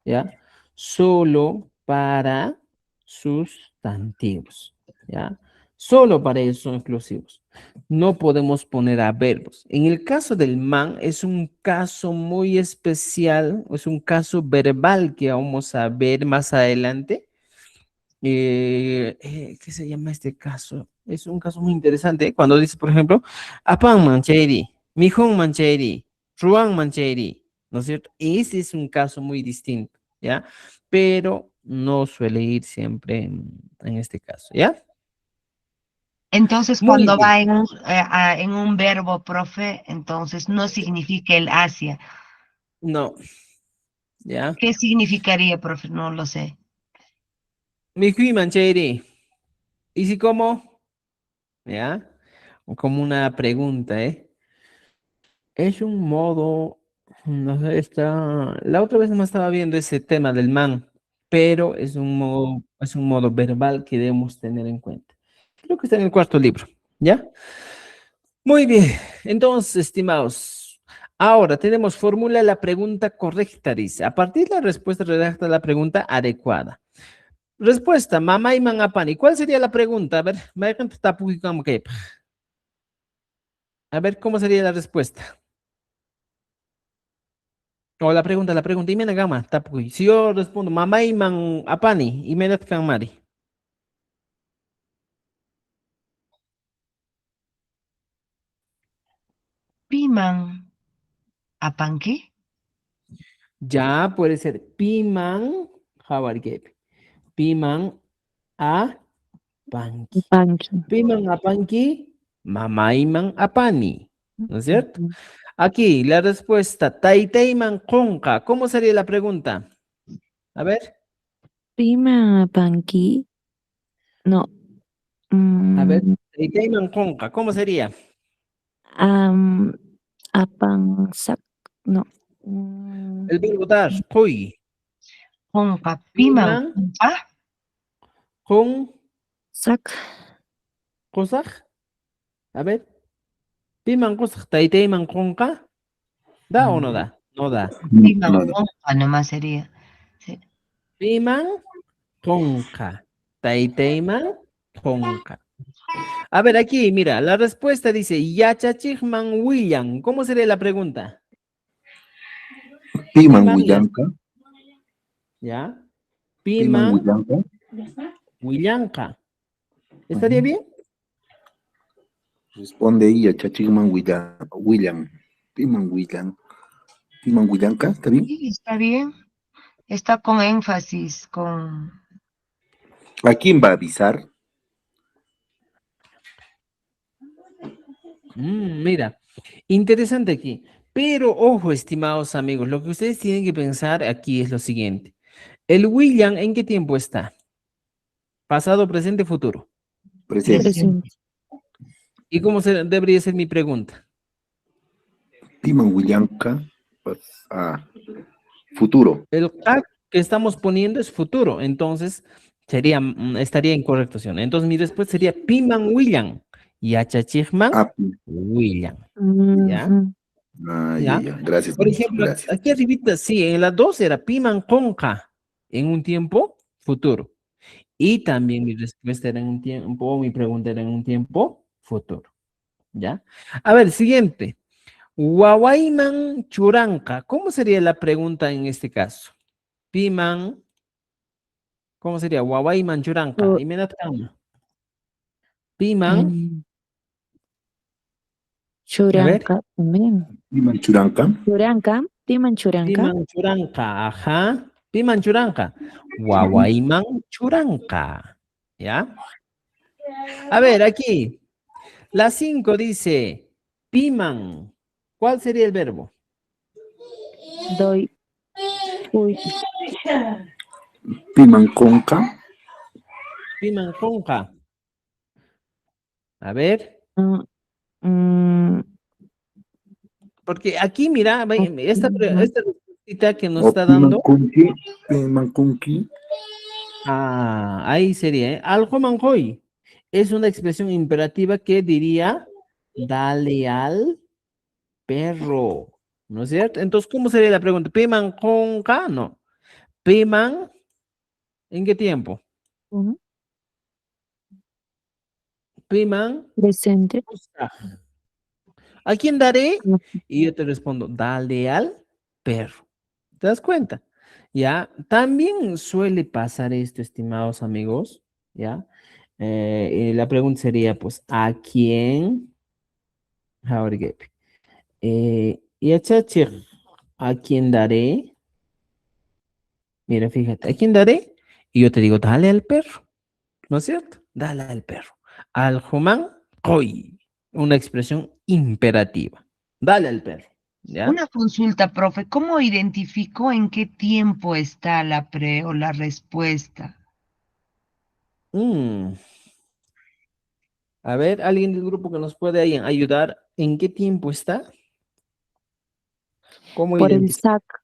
¿ya? Solo para sustantivos, ¿ya? Solo para ellos son exclusivos. No podemos poner a verbos. En el caso del man es un caso muy especial, es un caso verbal que vamos a ver más adelante. ¿Qué se llama este caso? Es un caso muy interesante cuando dice, por ejemplo, Apan mancheri, Mijón mancheri, Ruan mancheri, ¿no es cierto? Ese es un caso muy distinto, ¿ya? Pero no suele ir siempre en este caso, ¿ya? Entonces, Muy cuando bien. va en un verbo, profe, entonces no significa el hacia. No, ¿ya? ¿Qué significaría, profe? No lo sé. Mijí mancheri. ¿Y si cómo? ¿Ya? Como una pregunta, ¿eh? Es un modo, no sé, la otra vez no estaba viendo ese tema del man, pero es un modo verbal que debemos tener en cuenta. Creo que está en el cuarto libro, ¿ya? Muy bien, entonces, estimados, ahora tenemos formula la pregunta correcta, dice. A partir de la respuesta, redacta la pregunta adecuada. Respuesta, mamá y manapani. ¿Cuál sería la pregunta? A ver, a ver, ¿cómo sería la respuesta? O la pregunta, y me gama, tapuy. Si yo respondo, mamá y man apani, y me kan mari. Piman, ¿apan qué? Ya puede ser piman, jabargep. Piman a panqui. Banqui. Piman a panqui, mamá y man apani. ¿No es cierto? Aquí la respuesta, taiteiman conca. ¿Cómo sería la pregunta? A ver, Prima Banqui. No. a ver. mm, Taiteiman conca, ¿cómo sería? Apangsak. No. El verbo dar, koy. Conca, Piman, piman, con, Sak. cosaj. A ver. Piman, cosaj, taiteiman, conca. ¿Da o no da? No da. piman, No, no. conca nomás sería. Sí. Piman, conca. Taiteiman, conca. A ver, aquí, mira, la respuesta dice, Yachachigman William. ¿Cómo sería la pregunta? Piman Piman, Huillanca. ¿ya? Piman Piman, Huillanca. Willanka. ¿Estaría bien? Responde ella, Chachigman William. Piman William. Piman Huillanca, ¿está bien? Sí, está bien. Está con énfasis, con... ¿A quién va a avisar? Mira, interesante aquí. Pero ojo, estimados amigos, lo que ustedes tienen que pensar aquí es lo siguiente. El William, ¿en qué tiempo está? Pasado, presente, futuro. Presente. presente. ¿Y cómo debería ser mi pregunta? Piman Huillanca. Pues, futuro. El que estamos poniendo es futuro, entonces sería, estaría en corrección. Entonces mi respuesta sería Piman William y Achachigman Ah, William. ¿Ya? Ujú. ya, ¿Ya? ya. Gracias, Por maestro. ejemplo, Gracias. aquí arribita, sí, en la 2 era Piman Conca en un tiempo futuro. Y también mi respuesta era en un tiempo, mi pregunta era en un tiempo futuro. ¿Ya? A ver, siguiente. Wawaiman Churanka. ¿Cómo sería la pregunta en este caso? Piman, ¿cómo sería? Wawaiman Churanka. O- Y me da calma. Piman, em, a ver. Churanka también. Piman Churanca. Churanka. Piman Churanka. Piman Churanka, ajá. Piman Churanka. Wawaiman Churanka. ¿Ya? A ver, aquí. La 5 dice, Piman. ¿Cuál sería el verbo? Doy. Uy. Piman Conca. Piman Conca. A ver. ah, mm, Porque aquí, mira, esta respuesta que nos O está Piman dando. Conqui. Piman Conqui. Ahí sería, ¿eh? Aljo manjoy. Es una expresión imperativa que diría, dale al perro. ¿No es cierto? Entonces, ¿cómo sería la pregunta? ¿Piman con K? No. ¿Piman en qué tiempo? ujú. ¿Piman? Presente. ¿A quién daré? No. Y yo te respondo, dale al perro. ¿Te das cuenta? ¿Ya? También suele pasar esto, estimados amigos, ¿ya? La pregunta sería, pues, ¿a quién? Jaurigep. Y a Chachir, ¿a quién daré? Mira, fíjate, ¿a quién daré? Y yo te digo, dale al perro, ¿no es cierto? Dale al perro. Al Jumán, coy. Una expresión imperativa. Dale al perro, ¿ya? Una consulta, profe, ¿cómo identifico en qué tiempo está la pre o la respuesta? Mm, A ver, alguien del grupo que nos puede ahí ayudar. ¿En qué tiempo está? ¿Cómo Por el identificar? sac.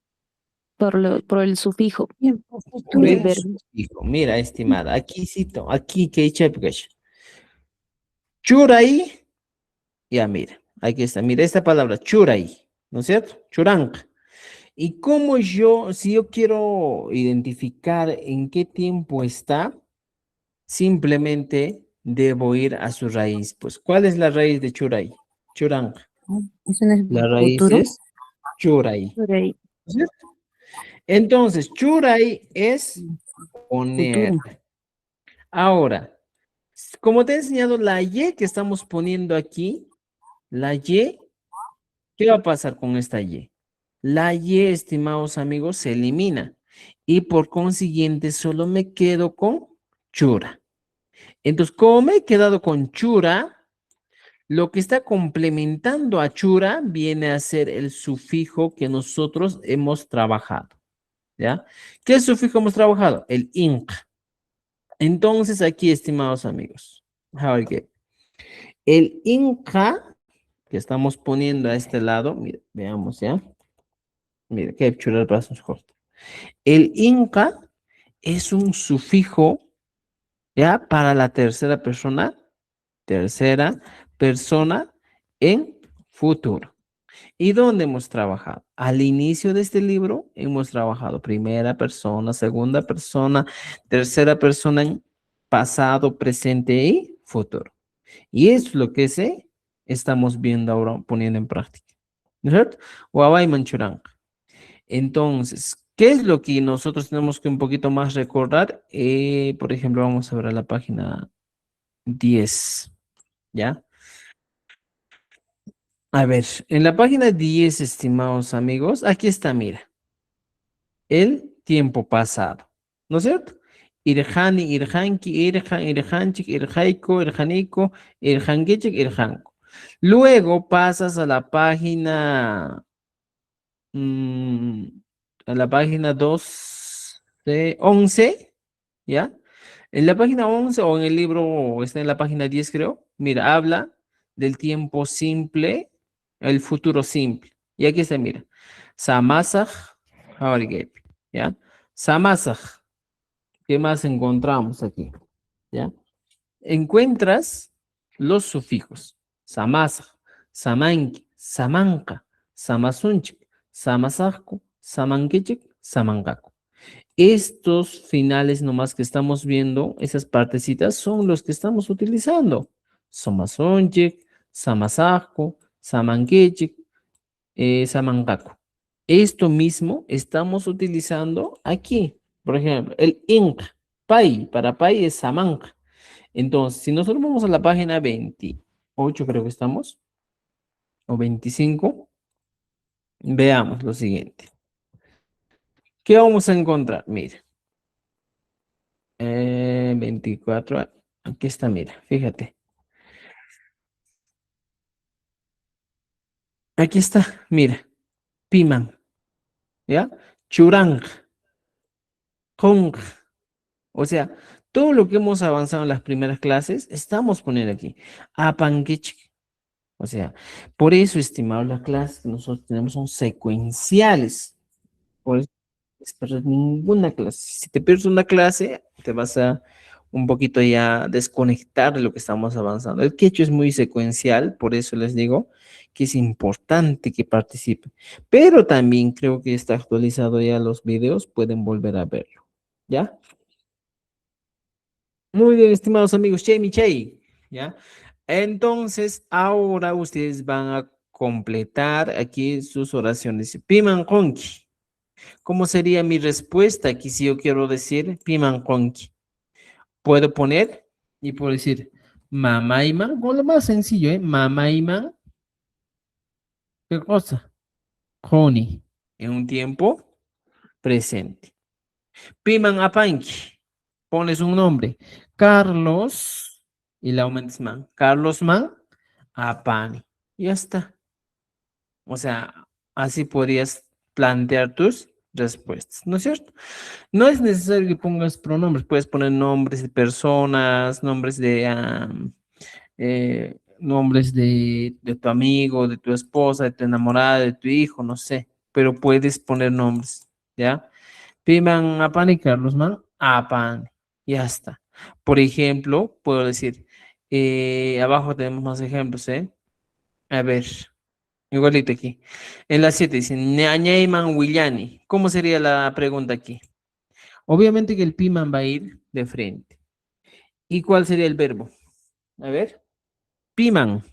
Por el sufijo. Por Del el verbo. sufijo. Mira, estimada, aquí cito, aquí que chepkesh. Churay, ya mira, aquí está, mira esta palabra, churay, ¿no es cierto? Churank. Y cómo yo, si yo quiero identificar en qué tiempo está, simplemente debo ir a su raíz. Pues, ¿cuál es la raíz de churay? Churank. ¿Eso no es La raíz futuro? es churay. Por ahí. ¿No es cierto? Entonces, churay es poner. Futuro. Ahora, como te he enseñado la Y que estamos poniendo aquí, la Y, ¿qué va a pasar con esta Y? La Y, estimados amigos, se elimina y por consiguiente solo me quedo con chura. Entonces, como me he quedado con chura, lo que está complementando a chura viene a ser el sufijo que nosotros hemos trabajado. ¿Ya? ¿Qué sufijo hemos trabajado? El inc. Entonces, aquí, estimados amigos, el inca que estamos poniendo a este lado, mira, veamos ya. Mira, qué chulo el brazo corto. El inca es un sufijo, ¿ya? Para la tercera persona en futuro. ¿Y dónde hemos trabajado? Al inicio de este libro hemos trabajado primera persona, segunda persona, tercera persona en pasado, presente y futuro. Y es lo que estamos viendo ahora, poniendo en práctica. ¿No es cierto? Wawai Manchurán. Entonces, ¿qué es lo que nosotros tenemos que un poquito más recordar? Por ejemplo, vamos a ver a la página 10, ¿ya? A ver, en la página 10, estimados amigos, aquí está, mira, el tiempo pasado, ¿no es cierto? Irhani, Irhanki, Irhan, Irhanchik, Irhaiko, Irhaniko, Irhangichik, Irhanko. Luego pasas a la página, mm, a la página 2 de 11, ¿ya? En la página 11 o en el libro, o está en la página 10, creo. Mira, habla del tiempo simple, el futuro simple. Y aquí está, mira. Samasaj, Hawarigep, ¿ya? Samasaj. ¿Qué más encontramos aquí? ¿Ya? Encuentras los sufijos. Samasaj, Samanki, Samanka, Samasunchik, Samasajku, Samankichik, Samangaku. Estos finales nomás que estamos viendo, esas partecitas, son los que estamos utilizando. Somasonchik, Samasajku, Samankichik, Samangaku. Esto mismo estamos utilizando aquí. Por ejemplo, el ink, pai, para pai es Samanka. Entonces, si nosotros vamos a la página 28, creo que estamos, o 25, veamos lo siguiente. ¿Qué vamos a encontrar? Mire. 24, aquí está, mira, fíjate. Aquí está, mira, Piman, ¿ya? Churang, Hong, o sea, todo lo que hemos avanzado en las primeras clases, estamos poniendo aquí. Apangich, o sea, por eso, estimados, las clases que nosotros tenemos son secuenciales. Por eso, no esperes ninguna clase. Si te pierdes una clase, te vas a un poquito ya desconectar de lo que estamos avanzando. El quechua es muy secuencial, por eso les digo que es importante que participen. Pero también creo que está actualizado ya los videos, pueden volver a verlo. ¿Ya? Muy bien, estimados amigos, Che Michei, ¿ya? Entonces, ahora ustedes van a completar aquí sus oraciones. Piman Konki. ¿Cómo sería mi respuesta aquí si yo quiero decir Piman Konki? Puedo poner y puedo decir Mamaiman, o lo más sencillo, ¿eh? Mamaiman, ¿qué cosa? Honey, en un tiempo presente. Piman Apanki, pones un nombre. Carlos, y la aumentas man. Carlos Man Apani. Ya está. O sea, así podrías plantear tus respuestas, ¿no es cierto? No es necesario que pongas pronombres, puedes poner nombres de personas, nombres de nombres de tu amigo, de tu esposa, de tu enamorada, de tu hijo, no sé, pero puedes poner nombres, ¿ya? Piman Apani, Carlos Man, Apani, ya está. Por ejemplo, puedo decir, abajo tenemos más ejemplos, ¿eh? A ver, igualito aquí. En la 7 dice, Ñañayman Willani. ¿Cómo sería la pregunta aquí? Obviamente que el Piman va a ir de frente. ¿Y cuál sería el verbo? A ver. Piman.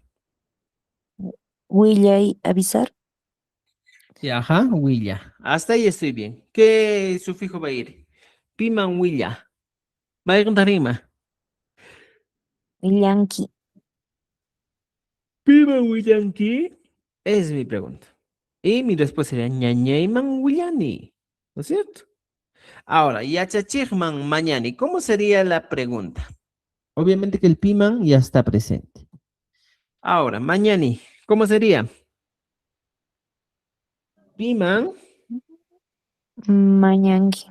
Willay, avisar. Ajá, Willa. Hasta ahí estoy bien. ¿Qué sufijo va a ir? Piman Willa. Va a ir una rima. Willanki. Piman Willanki. Es mi pregunta. Y mi respuesta sería Ñañayman Willani. ¿No es cierto? Ahora, Yachachigman Mañani. ¿Cómo sería la pregunta? Obviamente que el Piman ya está presente. Ahora, Mañani. ¿Cómo sería? Piman. Mañanki.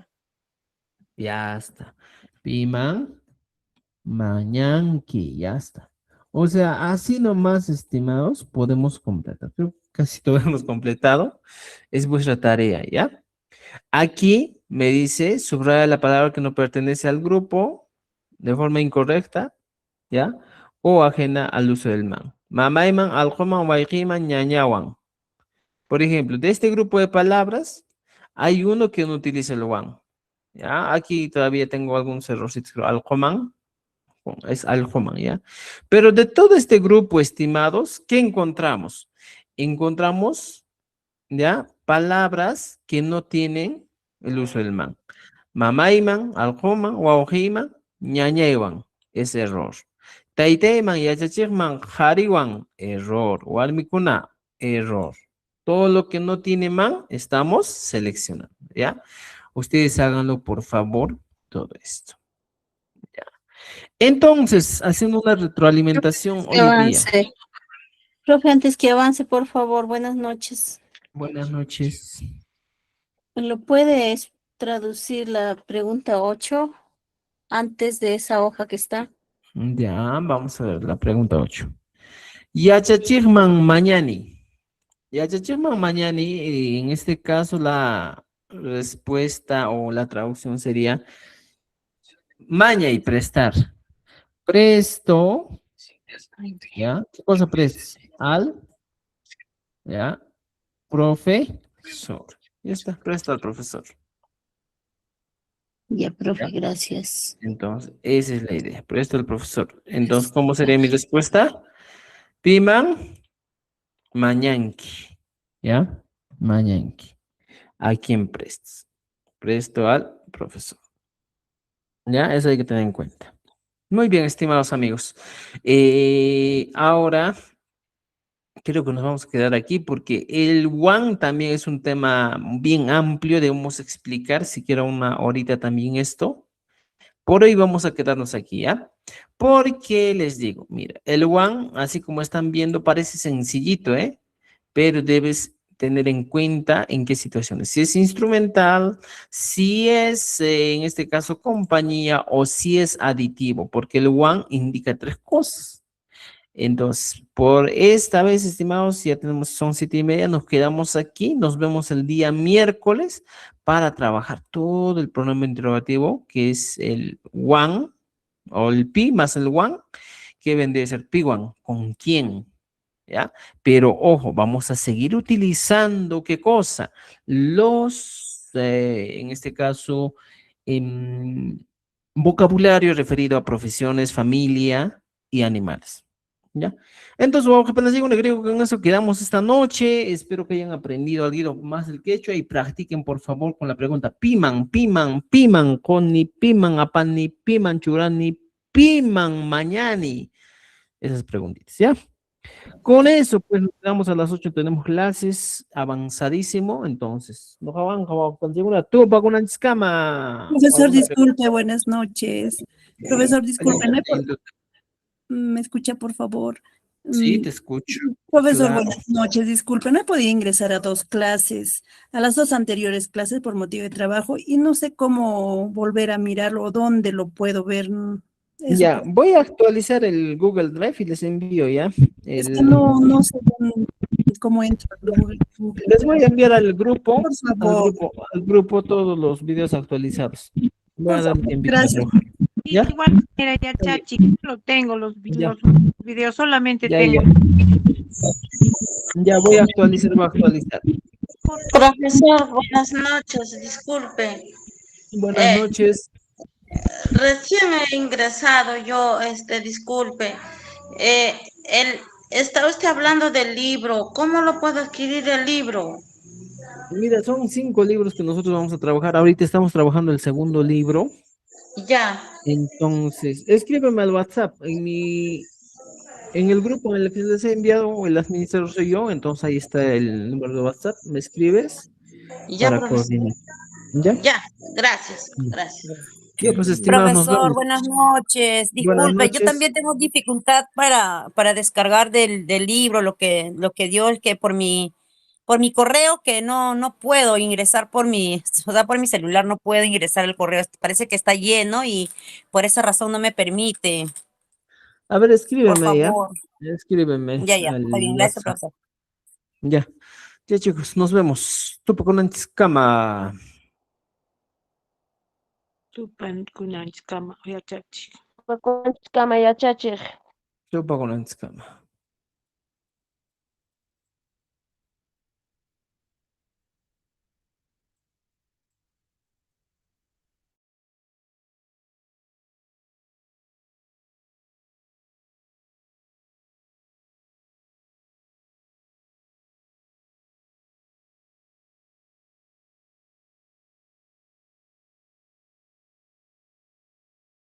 Ya está. Piman. Mañanki. Ya está. O sea, así nomás, estimados, podemos completar. Creo que casi todo hemos completado. Es vuestra tarea, ¿ya? Aquí me dice, subraya la palabra que no pertenece al grupo de forma incorrecta, ¿ya? O ajena al uso del man. Mamayman, aljoman, waikiman, ñañawan. Por ejemplo, de este grupo de palabras, hay uno que no utiliza el wan. ¿Ya? Aquí todavía tengo algunos errorcitos. Aljoman, es aljoman, ¿ya? Pero de todo este grupo, estimados, ¿qué encontramos? Encontramos, ¿ya? Palabras que no tienen el uso del man. Mamayman, aljoman, waujiman, ñañaywan. Es error. Taiteiman, yachachikman, hariwan. Error. Walmikuna. Error. Todo lo que no tiene man, estamos seleccionando, ¿ya? Ustedes háganlo, por favor, todo esto. ¿Ya? Entonces, haciendo una retroalimentación Que hoy día. avance. Profe, antes que avance, por favor, buenas noches. Buenas noches. ¿Lo puedes traducir la pregunta 8 antes de esa hoja que está? Ya, vamos a ver la pregunta 8. Yachachikman mañani. Yachachikman mañani, en este caso la respuesta o la traducción sería maña y prestar. Presto, ¿ya? ¿Qué cosa prestas? Al, ¿ya? Profesor. Ya está, presta al profesor. Ya, profe, ¿Ya? gracias. Entonces, esa es la idea. Presto al profesor. Entonces, ¿cómo sería mi respuesta? Piman mañanki. ¿Ya? Mañanki. ¿A quién prestas? Presto al profesor. ¿Ya? Eso hay que tener en cuenta. Muy bien, estimados amigos. Ahora creo que nos vamos a quedar aquí porque el one también es un tema bien amplio. Debemos explicar siquiera una horita también esto. Por hoy vamos a quedarnos aquí, ¿ya? Porque les digo, mira, el one, así como están viendo, parece sencillito, ¿eh? Pero debes tener en cuenta en qué situaciones. Si es instrumental, si es, en este caso, compañía o si es aditivo, porque el one indica tres cosas. Entonces, por esta vez, estimados, ya tenemos, son 7:30, nos quedamos aquí, nos vemos el día miércoles para trabajar todo el pronombre interrogativo, que es el one, o el pi más el one, que vendría a ser pi one, ¿con quién? ¿Ya? Pero ojo, vamos a seguir utilizando, ¿qué cosa? Los, en este caso, vocabulario referido a profesiones, familia y animales. ¿Ya? Entonces, bueno, apenas digo, creo que con eso quedamos esta noche. Espero que hayan aprendido algo más del quechua y practiquen, por favor, con la pregunta piman, piman, piman, con ni piman, apan ni piman, churani, piman, mañani. Esas preguntitas, ¿ya? Con eso, pues nos quedamos a las 8, tenemos clases avanzadísimo, entonces, no jaban, consigo una tuba con una escama. Profesor, disculpe, buenas noches. Profesor, disculpe, Ayúdame. ¿me escucha, por favor? Sí, te escucho. Profesor, Claro. buenas noches, disculpe, no he podido ingresar a 2 clases, a las 2 anteriores clases por motivo de trabajo y no sé cómo volver a mirarlo o dónde lo puedo ver. Eso, Ya, voy a actualizar el Google Drive y les envío ya. es que no sé cómo entro al Google. Les voy a enviar al grupo, Por favor. al grupo todos los videos actualizados. Voy a Por dar favor, tiempo. gracias. ¿Ya? De igual manera, ya Chachi, lo tengo, los Ya. videos, solamente Ya, tengo. Ya voy a actualizar, voy a actualizar. Profesor, buenas noches, disculpe. Buenas noches. Recién he ingresado yo, disculpe. Está usted hablando del libro. ¿Cómo lo puedo adquirir el libro? Mira, son 5 libros que nosotros vamos a trabajar. Ahorita estamos trabajando el segundo libro. Ya. Entonces, escríbeme al WhatsApp. En el grupo en el que les he enviado, el administrador soy yo, entonces ahí está el número de WhatsApp. Me escribes Ya, para profesor. coordinar. ¿Ya? Ya, gracias, gracias. Ya, pues, estimados, nos Profesor, vemos. buenas noches. Buenas Disculpe, yo noches. también tengo dificultad para descargar del libro lo que dio, es que por mi correo que no puedo ingresar o sea, por mi celular no puedo ingresar el correo. Parece que está lleno y por esa razón no me permite. A ver, por escríbeme ya. favor. Escríbeme Ya, al está bien, gracias, WhatsApp. profesor. Ya. Ya, chicos, nos vemos. Tupo con cama. Tupan kunanchikama yachachi. Tupo con cama.